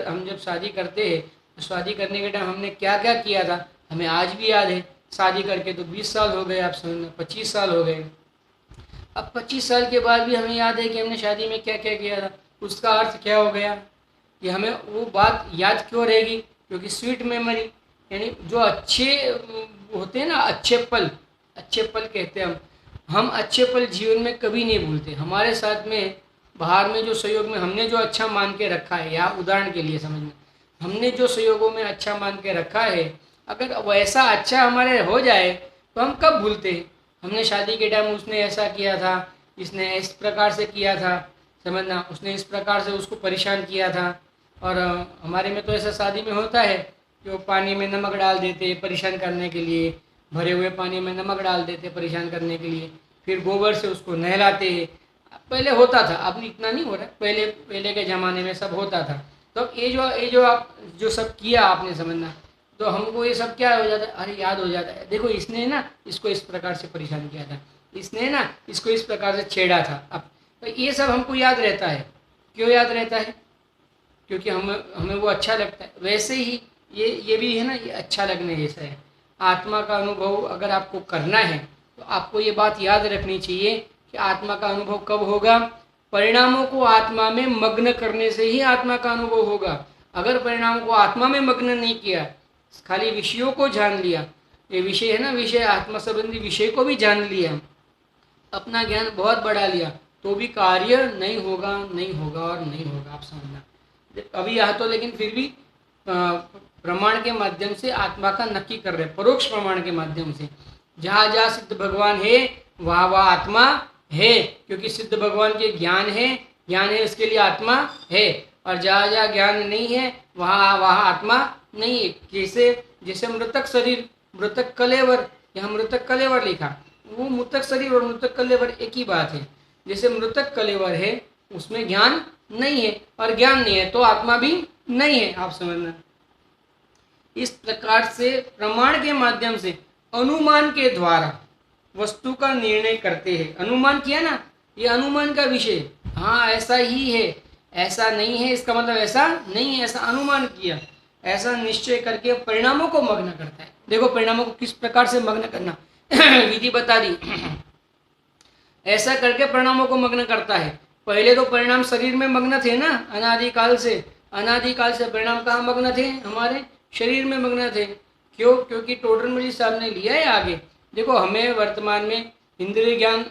हम जब शादी करते हैं तो शादी करने के टाइम हमने क्या क्या किया था, हमें आज भी याद है। शादी करके तो 20 साल हो गए, आप समझना 25 साल हो गए। अब 25 साल के बाद भी हमें याद है कि हमने शादी में क्या क्या किया था। उसका अर्थ क्या हो गया कि हमें वो बात याद क्यों रहेगी, क्योंकि स्वीट मेमोरी यानी जो अच्छे होते हैं ना, अच्छे पल कहते हैं हम अच्छे पल जीवन में कभी नहीं भूलते। हमारे साथ में बाहर में जो सहयोग में हमने जो अच्छा मान के रखा है, या उदाहरण के लिए समझना, हमने जो सहयोगों में अच्छा मान के रखा है, अगर वैसा अच्छा हमारे हो जाए तो हम कब भूलते हैं। हमने शादी के टाइम उसने ऐसा किया था, इसने इस प्रकार से किया था, समझना, उसने इस प्रकार से उसको परेशान किया था। और हमारे में तो ऐसा शादी में होता है कि वो पानी में नमक डाल देते परेशान करने के लिए, भरे हुए पानी में नमक डाल देते परेशान करने के लिए, फिर गोबर से उसको नहलाते हैं। पहले होता था, अब इतना नहीं हो रहा, पहले के ज़माने में सब होता था। तो ये जो आप जो सब किया आपने, समझना, तो हमको ये सब क्या हो जाता है, अरे याद हो जाता है, देखो इसने ना इसको इस प्रकार से परेशान किया था, इसने ना इसको इस प्रकार से छेड़ा था। अब तो ये सब हमको याद रहता है। क्यों याद रहता है, क्योंकि हमें वो अच्छा लगता है। वैसे ही ये भी है ना, ये अच्छा लगने जैसा है। आत्मा का अनुभव अगर आपको करना है तो आपको ये बात याद रखनी चाहिए कि आत्मा का अनुभव कब होगा, परिणामों को आत्मा में मग्न करने से ही आत्मा का अनुभव होगा। अगर परिणामों को आत्मा में मग्न नहीं किया, खाली विषयों को जान लिया, ये विषय है ना, विषय आत्मा संबंधी विषय को भी जान लिया, अपना ज्ञान बहुत बढ़ा लिया, तो भी कार्य नहीं होगा और नहीं होगा, आप समझना। अभी यहाँ तो लेकिन फिर भी प्रमाण के माध्यम से आत्मा का नक्की कर रहे, परोक्ष प्रमाण के माध्यम से। जहाँ जहाँ सिद्ध भगवान है वहाँ वहाँ आत्मा है, क्योंकि सिद्ध भगवान के ज्ञान है उसके लिए आत्मा है। और जहाँ जहाँ ज्ञान नहीं है वहाँ वहाँ आत्मा नहीं है। जैसे जैसे मृतक शरीर, मृतक कलेवर, यहाँ मृतक कलेवर लिखा, वो मृतक शरीर और मृतक कलेवर एक ही बात है। जैसे मृतक कलेवर है उसमें ज्ञान नहीं है और ज्ञान नहीं है तो आत्मा भी नहीं है, आप समझना। इस प्रकार से प्रमाण के माध्यम से अनुमान के द्वारा वस्तु का निर्णय करते हैं। अनुमान किया ना, ये अनुमान का विषय, हाँ ऐसा ही है, ऐसा नहीं है इसका मतलब ऐसा नहीं है, ऐसा अनुमान किया, ऐसा निश्चय करके परिणामों को मग्न करता है। देखो परिणामों को किस प्रकार से मग्न करना विधि बता दी। ऐसा करके परिणामों को मग्न करता है। पहले तो परिणाम शरीर में मग्न थे ना, अनादिकाल से परिणाम कहाँ मग्न थे, हमारे शरीर में मग्न थे। क्यों? क्योंकि टोडरमल साहब ने लिया है आगे। देखो हमें वर्तमान में इंद्रिय ज्ञान,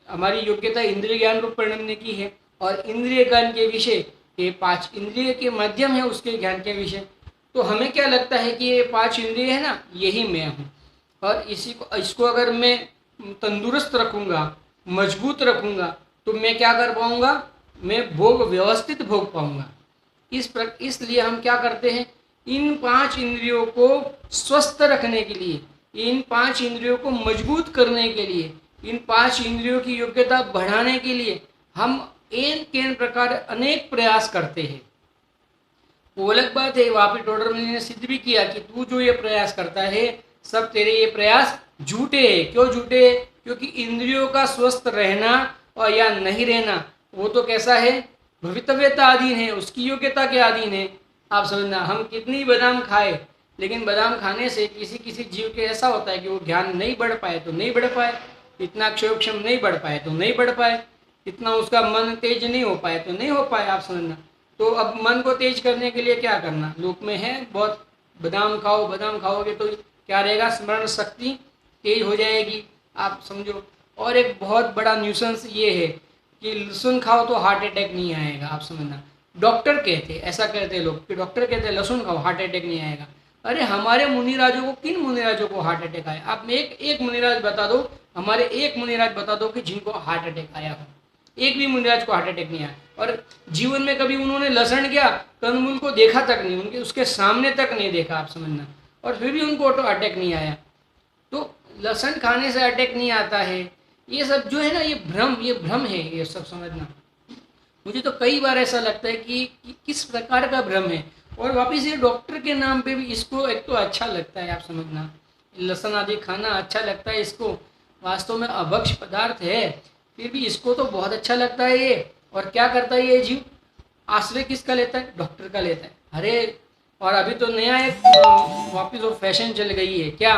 हमारी योग्यता इंद्रिय ज्ञान रूप परिणमने की है और इंद्रिय ज्ञान के विषय ये 5 इंद्रिय के माध्यम है उसके ज्ञान के विषय। तो हमें क्या लगता है कि ये 5 इंद्रिय है ना, यही मैं हूँ और इसको अगर मैं तंदुरुस्त रखूँगा, मजबूत रखूँगा तो मैं क्या कर पाऊँगा, मैं भोग व्यवस्थित भोग पाऊँगा। इसलिए हम क्या करते हैं, इन 5 इंद्रियों को स्वस्थ रखने के लिए, इन 5 इंद्रियों को मजबूत करने के लिए, इन 5 इंद्रियों की योग्यता बढ़ाने के लिए हम एक प्रकार अनेक प्रयास करते हैं। वो अलग बात है, वहाँ पे टोडरमल ने सिद्ध भी किया कि तू जो ये प्रयास करता है सब तेरे ये प्रयास झूठे हैं। क्यों झूठे? क्योंकि इंद्रियों का स्वस्थ रहना और या नहीं रहना वो तो कैसा है, भवितव्यता अधीन है, उसकी योग्यता के अधीन है। आप समझना, हम कितनी बादाम खाए लेकिन बादाम खाने से किसी किसी जीव के ऐसा होता है कि वो ज्ञान नहीं बढ़ पाए तो नहीं बढ़ पाए, इतना क्षयोक्षम नहीं बढ़ पाए तो नहीं बढ़ पाए, इतना उसका मन तेज नहीं हो पाए तो नहीं हो पाए। आप समझना, तो अब मन को तेज करने के लिए क्या करना, लोक में है बहुत, बादाम खाओ, बादाम खाओगे तो क्या रहेगा, स्मरण शक्ति तेज हो जाएगी। आप समझो। और एक बहुत बड़ा न्यूसेंस ये है कि लहसुन खाओ तो हार्ट अटैक नहीं आएगा। आप समझना, डॉक्टर कहते, ऐसा कहते लोग कि डॉक्टर कहते हैं लहसुन खाओ हार्ट अटैक नहीं आएगा। अरे हमारे मुनिराजों को, किन मुनिराजों को हार्ट अटैक आया? आप एक मुनिराज बता दो, हमारे एक मुनिराज बता दो कि जिनको हार्ट अटैक आया हो। एक भी मुनिराज को हार्ट अटैक नहीं आया और जीवन में कभी उन्होंने लहसुन क्या कंदमूल को देखा तक नहीं, उनके उसके सामने तक नहीं देखा। आप समझना, और फिर भी उनको ऑटो अटैक नहीं आया। तो लहसुन खाने से अटैक नहीं आता है, ये सब जो है ना, ये भ्रम है, ये सब समझना। मुझे तो कई बार ऐसा लगता है कि किस प्रकार का भ्रम है। और वापिस ये डॉक्टर के नाम पे भी इसको एक तो अच्छा लगता है, आप समझना, लहसुन आदि खाना अच्छा लगता है इसको, वास्तव में अभक्ष पदार्थ है, फिर भी इसको तो बहुत अच्छा लगता है ये। और क्या करता है ये जीव, आश्रय किसका लेता है, डॉक्टर का लेता है। अरे और अभी तो नया एक वापिस वो फैशन चल गई है क्या,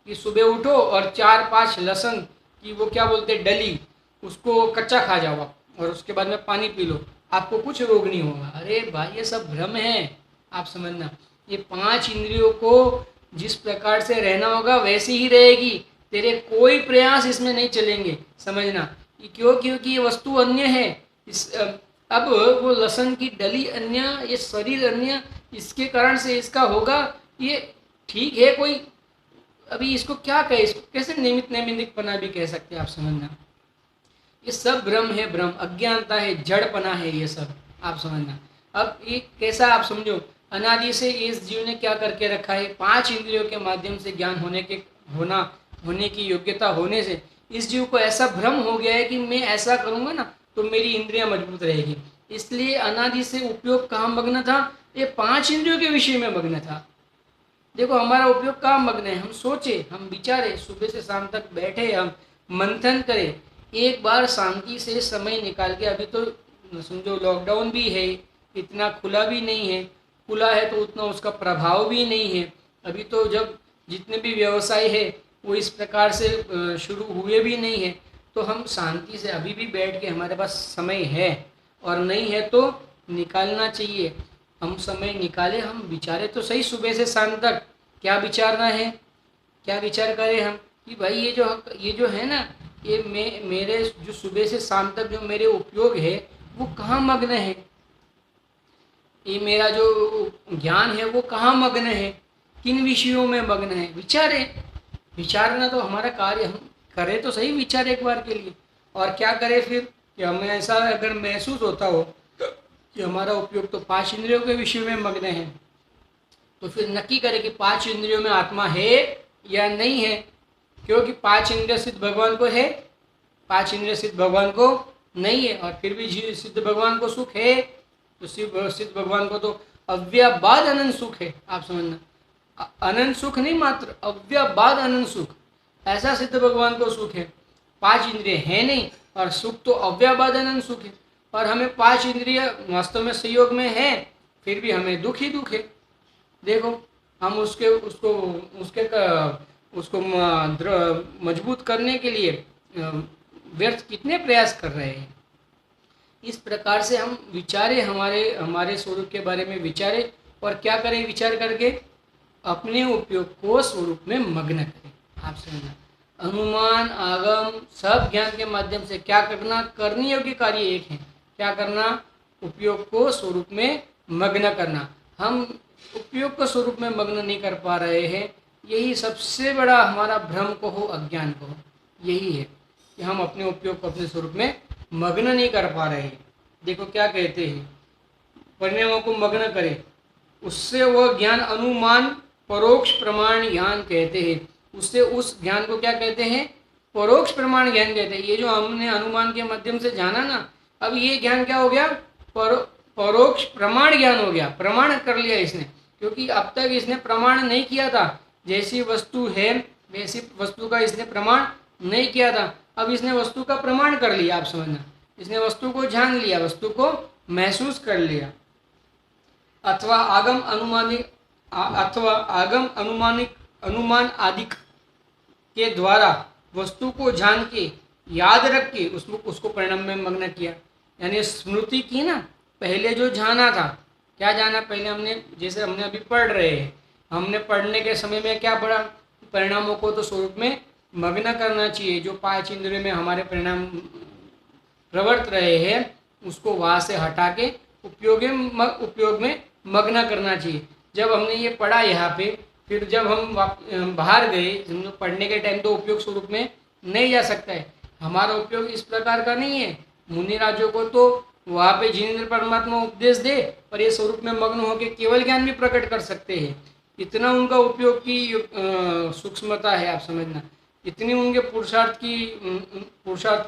कि सुबह उठो और 4-5 लहसुन की वो क्या बोलते हैं डली, उसको कच्चा खा जाओ आप और उसके बाद में पानी पी लो, आपको कुछ रोग नहीं होगा। अरे भाई ये सब भ्रम है। आप समझना, ये 5 इंद्रियों को जिस प्रकार से रहना होगा वैसी ही रहेगी, तेरे कोई प्रयास इसमें नहीं चलेंगे। समझना, क्यों? क्योंकि ये वस्तु अन्य है। अब वो लहसुन की डली अन्य, ये शरीर अन्य, इसके कारण से इसका होगा ये ठीक है। कोई अभी इसको क्या कहे, इसको कैसे निमित्त नैमित्तिकपना भी कह सकते हैं। आप समझना, ये सब भ्रम है, भ्रम अज्ञानता है, जड़पना है ये सब। आप समझना, अब ये कैसा, आप समझो, अनादि से इस जीव ने क्या करके रखा है, 5 इंद्रियों के माध्यम से ज्ञान होने की योग्यता होने से इस जीव को ऐसा भ्रम हो गया है कि मैं ऐसा करूँगा ना तो मेरी इंद्रियां मजबूत रहेगी। इसलिए अनादि से उपयोग कहाँ मग्न था, ये 5 इंद्रियों के विषय में मग्न था। देखो हमारा उपयोग कहाँ मग्न है, हम सोचे, हम विचारे, सुबह से शाम तक बैठे, हम मंथन करें, एक बार शांति से समय निकाल के। अभी तो समझो लॉकडाउन भी है, इतना खुला भी नहीं है, खुला है तो उतना उसका प्रभाव भी नहीं है। अभी तो जब जितने भी व्यवसाय है वो इस प्रकार से शुरू हुए भी नहीं है, तो हम शांति से अभी भी बैठ के, हमारे पास समय है और नहीं है तो निकालना चाहिए। हम समय निकाले, हम विचारे तो सही सुबह से शाम तक, क्या विचारना है, क्या विचार करें हम कि भाई ये जो है ना, ये मेरे जो सुबह से शाम तक जो मेरे उपयोग है वो कहाँ मग्न है, ये मेरा जो ज्ञान है वो कहाँ मग्न है, किन विषयों में मग्न है। विचारना तो हमारा कार्य, हम करें तो सही विचार एक बार के लिए। और क्या करें फिर कि हमें ऐसा अगर महसूस होता हो कि हमारा उपयोग तो 5 इंद्रियों के विषय में मग्न है, तो फिर नक्की करें कि 5 इंद्रियों में आत्मा है या नहीं है। क्योंकि 5 इंद्रिय सिद्ध भगवान को है, 5 इंद्रिय सिद्ध भगवान को नहीं है, और फिर भी सिद्ध भगवान को सुख है। तो सिद्ध भगवान को तो अव्ययबाद अनंत सुख है। आप समझना, अनंत सुख नहीं, मात्र अव्ययबाद अनंत सुख, ऐसा सिद्ध भगवान को सुख है। 5 इंद्रिय है नहीं और सुख तो अव्ययबाद अनंत सुख है, और हमें 5 इंद्रिय वास्तव में संयोग में है, फिर भी हमें दुख ही दुख है। देखो हम उसको मजबूत करने के लिए व्यर्थ कितने प्रयास कर रहे हैं। इस प्रकार से हम विचारे, हमारे स्वरूप के बारे में विचारे, और क्या करें विचार करके अपने उपयोग को स्वरूप में मग्न करें। आप समझना, अनुमान आगम सब ज्ञान के माध्यम से क्या करना, करने योग्य कार्य एक है, क्या करना, उपयोग को स्वरूप में मग्न करना। हम उपयोग को स्वरूप में मग्न नहीं कर पा रहे हैं, यही सबसे बड़ा हमारा भ्रम को हो, अज्ञान को हो, यही है कि हम अपने उपयोग को अपने स्वरूप में मग्न नहीं कर पा रहे हैं। देखो क्या कहते हैं, परिणामों को मग्न करें, उससे वह ज्ञान अनुमान परोक्ष प्रमाण ज्ञान कहते हैं। उससे उस ज्ञान को क्या कहते हैं, परोक्ष प्रमाण ज्ञान कहते हैं। ये जो हमने अनुमान के माध्यम से जाना ना, अब ये ज्ञान क्या हो गया, परोक्ष प्रमाण ज्ञान हो गया, प्रमाण कर लिया इसने। क्योंकि अब तक इसने प्रमाण नहीं किया था, जैसी वस्तु है वैसी वस्तु का इसने प्रमाण नहीं किया था, अब इसने वस्तु का प्रमाण कर लिया। आप समझना, इसने वस्तु को जान लिया, वस्तु को महसूस कर लिया। अथवा आगम अनुमानिक अनुमान आदिक के द्वारा वस्तु को जान के याद रख के उसको परिणाम में मग्न किया। यानी स्मृति की ना, पहले जो जाना था, क्या जाना, पहले हमने, जैसे हमने अभी पढ़ रहे हैं, हमने पढ़ने के समय में क्या पढ़ा, परिणामों को तो स्वरूप में मग्न करना चाहिए। जो 5 इंद्रियों में हमारे परिणाम प्रवर्त रहे हैं उसको वहाँ से हटा के उपयोग में मग्न करना चाहिए। जब हमने ये पढ़ा यहाँ पे, फिर जब हम बाहर गए, समझो पढ़ने के टाइम तो उपयोग स्वरूप में नहीं जा सकता है। हमारा उपयोग इस प्रकार का नहीं है। मुनिराजों को तो वहाँ पे जिनेंद्र परमात्मा उपदेश दे, पर ये स्वरूप में मग्न होकर केवल ज्ञान भी प्रकट कर सकते हैं। इतना उनका उपयोग की सूक्ष्मता है, आप समझना, इतनी उनके पुरुषार्थ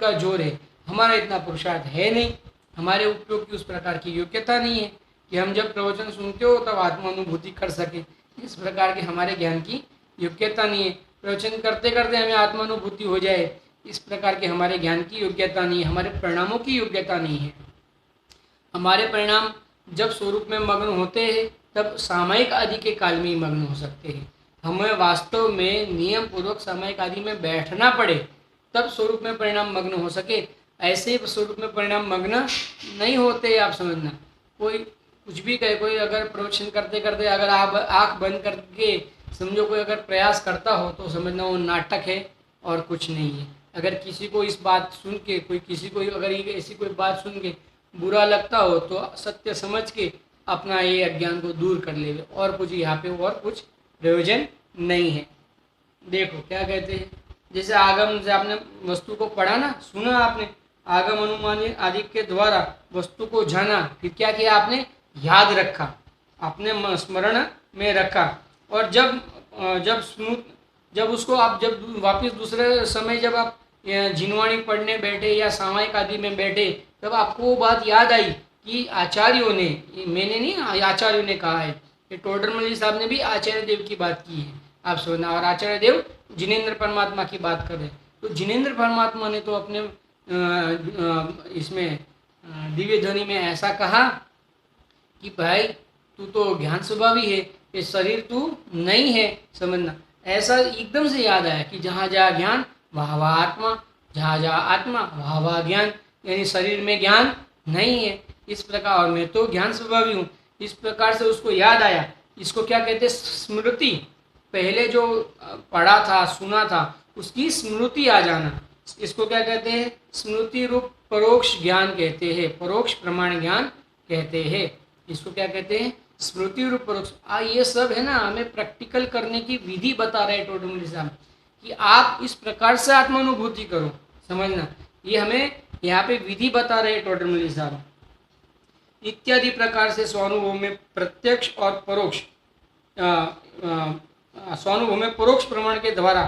का जोर है। हमारा इतना पुरुषार्थ है नहीं, हमारे उपयोग की उस प्रकार की योग्यता नहीं है कि हम जब प्रवचन सुनते हो तब आत्मानुभूति कर सके। इस प्रकार के हमारे ज्ञान की योग्यता नहीं है। प्रवचन करते करते हमें आत्मानुभूति हो जाए, इस प्रकार के हमारे ज्ञान की योग्यता नहीं है, हमारे परिणामों की योग्यता नहीं है। हमारे परिणाम जब स्वरूप में मग्न होते हैं तब सामयिक आदि के काल में ही मग्न हो सकते हैं। हमें वास्तव में नियम पूर्वक सामयिक आदि में बैठना पड़े तब स्वरूप में परिणाम मग्न हो सके। ऐसे स्वरूप में परिणाम मग्न नहीं होते। आप समझना, कोई कुछ भी कहे, कोई अगर प्रवचन करते करते अगर आप आँख बंद करके समझो कोई अगर प्रयास करता हो तो समझना वो नाटक है और कुछ नहीं है। अगर किसी को इस बात सुन के, किसी को अगर ऐसी कोई बात सुन के बुरा लगता हो तो सत्य समझ के अपना ये अज्ञान को दूर कर ले, और कुछ यहाँ पे और कुछ प्रयोजन नहीं है। देखो क्या कहते हैं, जैसे आगम से आपने वस्तु को पढ़ा ना, सुना आपने, आगम अनुमान आदि के द्वारा वस्तु को जाना, फिर क्या किया आपने, याद रखा, अपने स्मरण में रखा, और जब उसको आप जब वापस दूसरे समय जब आप जिनवाणी पढ़ने बैठे या सामायिक आदि में बैठे, तब आपको वो बात याद आई कि आचार्यों ने, मैंने नहीं, आचार्यों ने कहा है। ये टोडरमल साहब ने भी आचार्य देव की बात की है, आप सुनना, और आचार्य देव जिनेंद्र परमात्मा की बात कर रहे हैं। तो जिनेंद्र परमात्मा ने तो अपने इसमें दिव्य ध्वनि में ऐसा कहा कि भाई तू तो ज्ञान स्वभावी है, ये शरीर तू नहीं है, समझना। ऐसा एकदम से याद आया कि जहाँ जहाँ ज्ञान वहाँ वहाँ आत्मा, जहाँ जहाँ आत्मा वहाँ वहाँ ज्ञान, यानी शरीर में ज्ञान नहीं है इस प्रकार, और मैं तो ज्ञान स्वभावी हूँ। इस प्रकार से उसको याद आया। इसको क्या कहते हैं, स्मृति। पहले जो पढ़ा था, सुना था, उसकी स्मृति आ जाना, इसको क्या कहते हैं, स्मृति रूप परोक्ष ज्ञान कहते हैं, परोक्ष प्रमाण ज्ञान कहते हैं। इसको क्या कहते हैं, स्मृति रूप परोक्ष। ये सब है ना, हमें प्रैक्टिकल करने की विधि बता रहे हैं टोडरमल साहब कि आप इस प्रकार से आत्मानुभूति करो, समझना। ये हमें यहाँ पे विधि बता रहे हैं टोडरमल साहब। इत्यादि प्रकार से स्वानुभव में प्रत्यक्ष और परोक्ष स्वानुभव में परोक्ष प्रमाण के द्वारा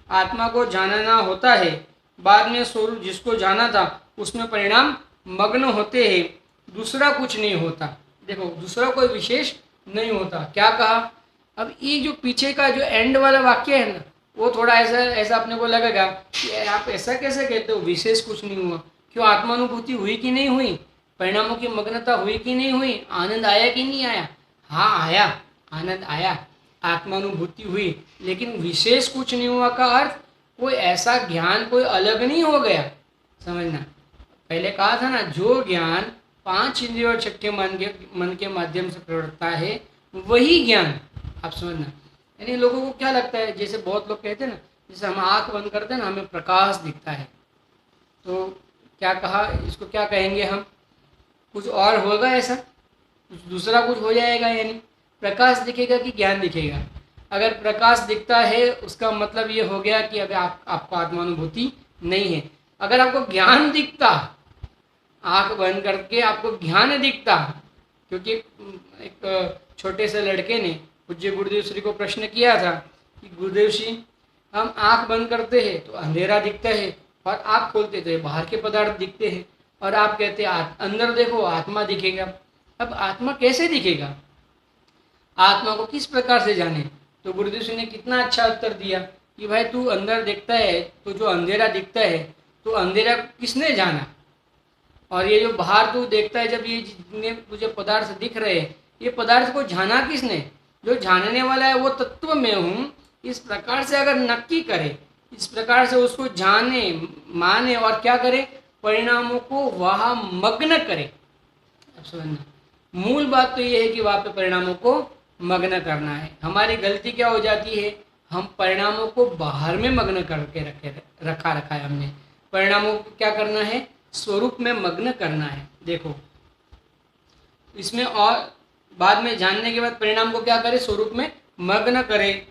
आत्मा को जानना होता है। बाद में स्वरूप जिसको जाना था उसमें परिणाम मग्न होते हैं, दूसरा कुछ नहीं होता। देखो, दूसरा कोई विशेष नहीं होता। क्या कहा? अब ये जो पीछे का जो एंड वाला वाक्य है ना, वो थोड़ा ऐसा ऐसा अपने को लगेगा कि आप ऐसा कैसे कहते हो, विशेष कुछ नहीं हुआ। क्यों? आत्मानुभूति हुई कि नहीं हुई? परिणामों की मग्नता हुई कि नहीं हुई? आनंद आया कि नहीं आया? हाँ आया, आनंद आया, आत्मानुभूति हुई, लेकिन विशेष कुछ नहीं हुआ का अर्थ कोई ऐसा ज्ञान कोई अलग नहीं हो गया। समझना, पहले कहा था ना, जो ज्ञान 5 इंद्रिय और छठे मन के माध्यम से प्रवर्तता है वही ज्ञान। आप समझना, यानी लोगों को क्या लगता है, जैसे बहुत लोग कहते हैं ना, जैसे हम आँख बंद करते हैं ना, हमें प्रकाश दिखता है, तो क्या कहा, इसको क्या कहेंगे हम? कुछ और होगा ऐसा, कुछ दूसरा कुछ हो जाएगा, यानी प्रकाश दिखेगा कि ज्ञान दिखेगा? अगर प्रकाश दिखता है उसका मतलब ये हो गया कि अभी आपको आत्मानुभूति नहीं है। अगर आपको ज्ञान दिखता, आंख बंद करके आपको ज्ञान दिखता, क्योंकि एक छोटे से लड़के ने पूज्य गुरुदेव श्री को प्रश्न किया था कि गुरुदेव श्री, हम आंख बंद करते हैं तो अंधेरा दिखता है, और आंख खोलते तो बाहर के पदार्थ दिखते हैं, और आप कहते हैं अंदर देखो आत्मा दिखेगा। अब आत्मा कैसे दिखेगा? आत्मा को किस प्रकार से जाने? तो गुरुदेव श्री ने कितना अच्छा उत्तर दिया कि भाई तू अंदर देखता है तो जो अंधेरा दिखता है, तो अंधेरा किसने जाना? और ये जो बाहर तू देखता है, जब ये जितने तुझे पदार्थ दिख रहे हैं, ये पदार्थ को जाना किसने? जो जानने वाला है वो तत्व में हूँ। इस प्रकार से अगर नक्की करे, इस प्रकार से उसको जाने माने, और क्या करे? परिणामों को वहाँ मग्न करे। अब समझना, मूल बात तो ये है कि वहाँ पे परिणामों को मग्न करना है। हमारी गलती क्या हो जाती है, हम परिणामों को बाहर में मग्न करके रखा है हमने। परिणामों को क्या करना है? स्वरूप में मग्न करना है। देखो, इसमें और बाद में जानने के बाद परिणाम को क्या करे? स्वरूप में मग्न करे।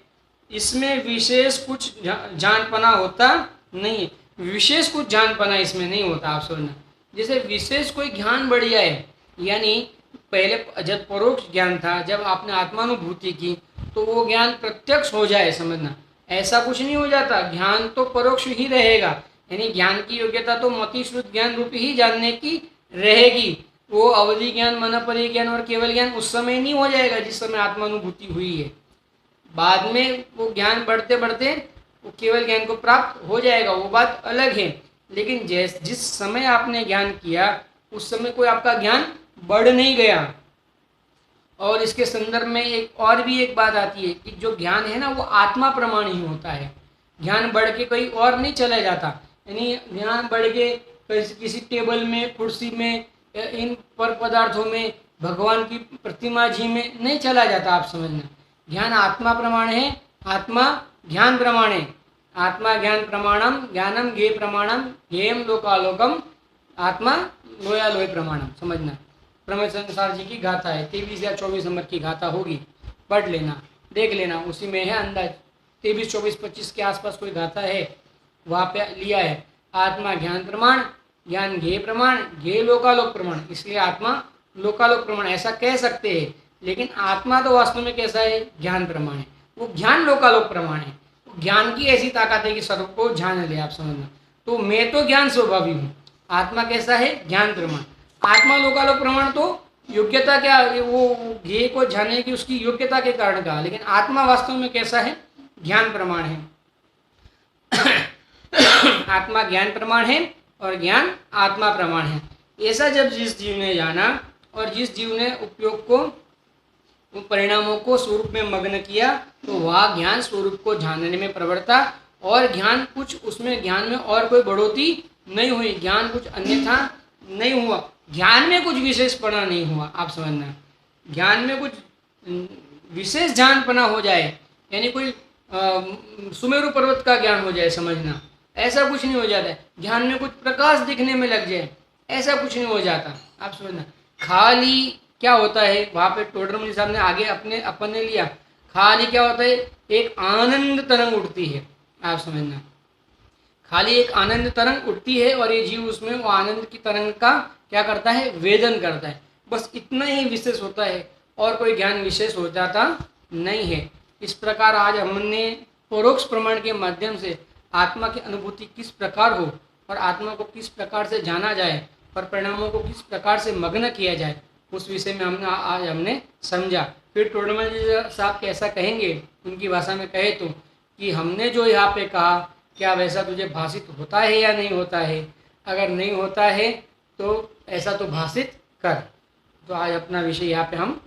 इसमें विशेष कुछ जानपना होता नहीं है, विशेष कुछ जानपना इसमें नहीं होता। आप समझना, जैसे विशेष कोई ज्ञान बढ़ जाए, यानी पहले जब परोक्ष ज्ञान था, जब आपने आत्मानुभूति की तो वो ज्ञान प्रत्यक्ष हो जाए, समझना, ऐसा कुछ नहीं हो जाता। ज्ञान तो परोक्ष ही रहेगा, यानी ज्ञान की योग्यता तो मति शुद्ध ज्ञान रूपी ही जानने की रहेगी। वो अवधि ज्ञान, मन परिज्ञान और केवल ज्ञान उस समय नहीं हो जाएगा जिस समय आत्मानुभूति हुई है। बाद में वो ज्ञान बढ़ते बढ़ते वो केवल ज्ञान को प्राप्त हो जाएगा, वो बात अलग है। लेकिन जिस समय आपने ज्ञान किया उस समय कोई आपका ज्ञान बढ़ नहीं गया। और इसके संदर्भ में एक और भी एक बात आती है कि जो ज्ञान है ना, वो आत्मा प्रमाण ही होता है। ज्ञान बढ़ के कहीं और नहीं चला जाता, यानी ज्ञान बढ़ के किसी टेबल में, कुर्सी में, इन पर पदार्थों में, भगवान की प्रतिमा जी में नहीं चला जाता। आप समझना, ज्ञान आत्मा प्रमाण है, आत्मा ज्ञान प्रमाण है। आत्मा ज्ञान प्रमाणम, ज्ञानम ज्ञे प्रमाणम, ज्ञेयम लोकालोकम, आत्मा लोया लोय प्रमाणम। समझना, प्रमेय संसार जी की गाथा है, 23 या 24 नंबर की गाथा होगी, पढ़ लेना, देख लेना, उसी में है अंदाज। 23, 24, 25 के आसपास कोई गाथा है, वहाँ पे लिया है आत्मा ज्ञान प्रमाण, ज्ञान ज्ञेय प्रमाण, ज्ञेय लोकालोक प्रमाण। इसलिए आत्मा लोकालोक प्रमाण ऐसा कह सकते हैं, लेकिन आत्मा तो वास्तव में कैसा है? ज्ञान प्रमाण है। वो ज्ञान लोकालोक प्रमाण है। ज्ञान की ऐसी ताकत है कि सर्व को जान ले। आप समझना, तो मैं तो ज्ञान स्वभावी हूँ, आत्मा कैसा है? ज्ञान प्रमाण। आत्मा लोकालोक प्रमाण तो योग्यता क्या, वो ज्ञेय को जानने की उसकी योग्यता के कारण कहा, लेकिन आत्मा वास्तव में कैसा है? ज्ञान प्रमाण है। आत्मा ज्ञान प्रमाण है और ज्ञान आत्मा प्रमाण है। ऐसा जब जिस जीव ने जाना और जिस जीव ने उपयोग को, परिणामों को स्वरूप में मग्न किया, तो वह ज्ञान स्वरूप को जानने में प्रवृत्ता, और ज्ञान कुछ उसमें, ज्ञान में और कोई बढ़ोतरी नहीं हुई, ज्ञान कुछ अन्यथा नहीं हुआ, ज्ञान में कुछ विशेषपना नहीं हुआ। आप समझना, ज्ञान में कुछ विशेष जानपना हो जाए, यानी कोई सुमेरु पर्वत का ज्ञान हो जाए, समझना, ऐसा कुछ नहीं हो जाता है। ज्ञान में कुछ प्रकाश दिखने में लग जाए, ऐसा कुछ नहीं हो जाता। आप समझना, खाली क्या होता है, वहाँ पे टोडरमल साहब ने आगे अपन ने लिया, खाली क्या होता है? एक आनंद तरंग उठती है। आप समझना, खाली एक आनंद तरंग उठती है और ये जीव उसमें वो आनंद की तरंग का क्या करता है? वेदन करता है। बस इतना ही विशेष होता है और कोई ज्ञान विशेष हो जाता नहीं है। इस प्रकार आज हमने परोक्ष प्रमाण के माध्यम से आत्मा की अनुभूति किस प्रकार हो और आत्मा को किस प्रकार से जाना जाए और परिणामों को किस प्रकार से मग्न किया जाए, उस विषय में आज हमने समझा। फिर टोडरमल जी साहब कैसा कहेंगे, उनकी भाषा में कहे तो, कि हमने जो यहाँ पे कहा क्या वैसा तुझे भाषित होता है या नहीं होता है, अगर नहीं होता है तो ऐसा तो भाषित कर। तो आज अपना विषय यहाँ पे हम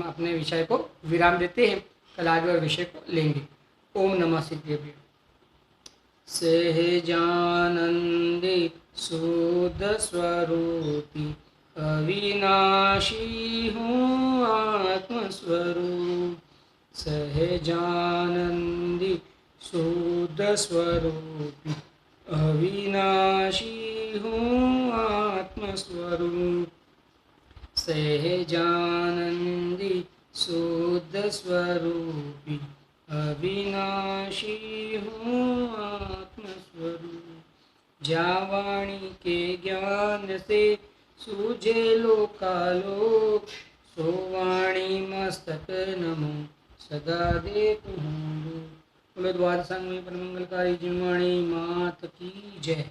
अपने विषय को विराम देते हैं, कल आगे और विषय को लेंगे। ओम नमः सिद्धेभ्यो। सहजानंदे शुद्ध स्वरूपी अविनाशी हूँ आत्मस्वरूप। सहजानंदी शुद्ध स्वरूपी अविनाशी हूँ आत्मस्वरूप। सहजानंदी शुद्ध स्वरूपी अविनाशी हूँ आत्मस्वरूप। जावाणी के ज्ञान से सूझे लोकालोक, सोवाणी मस्तक नमो सदा देतु हूँ। बोलो द्वादशांग में परमंगलकारी जिनवाणी मात की जय।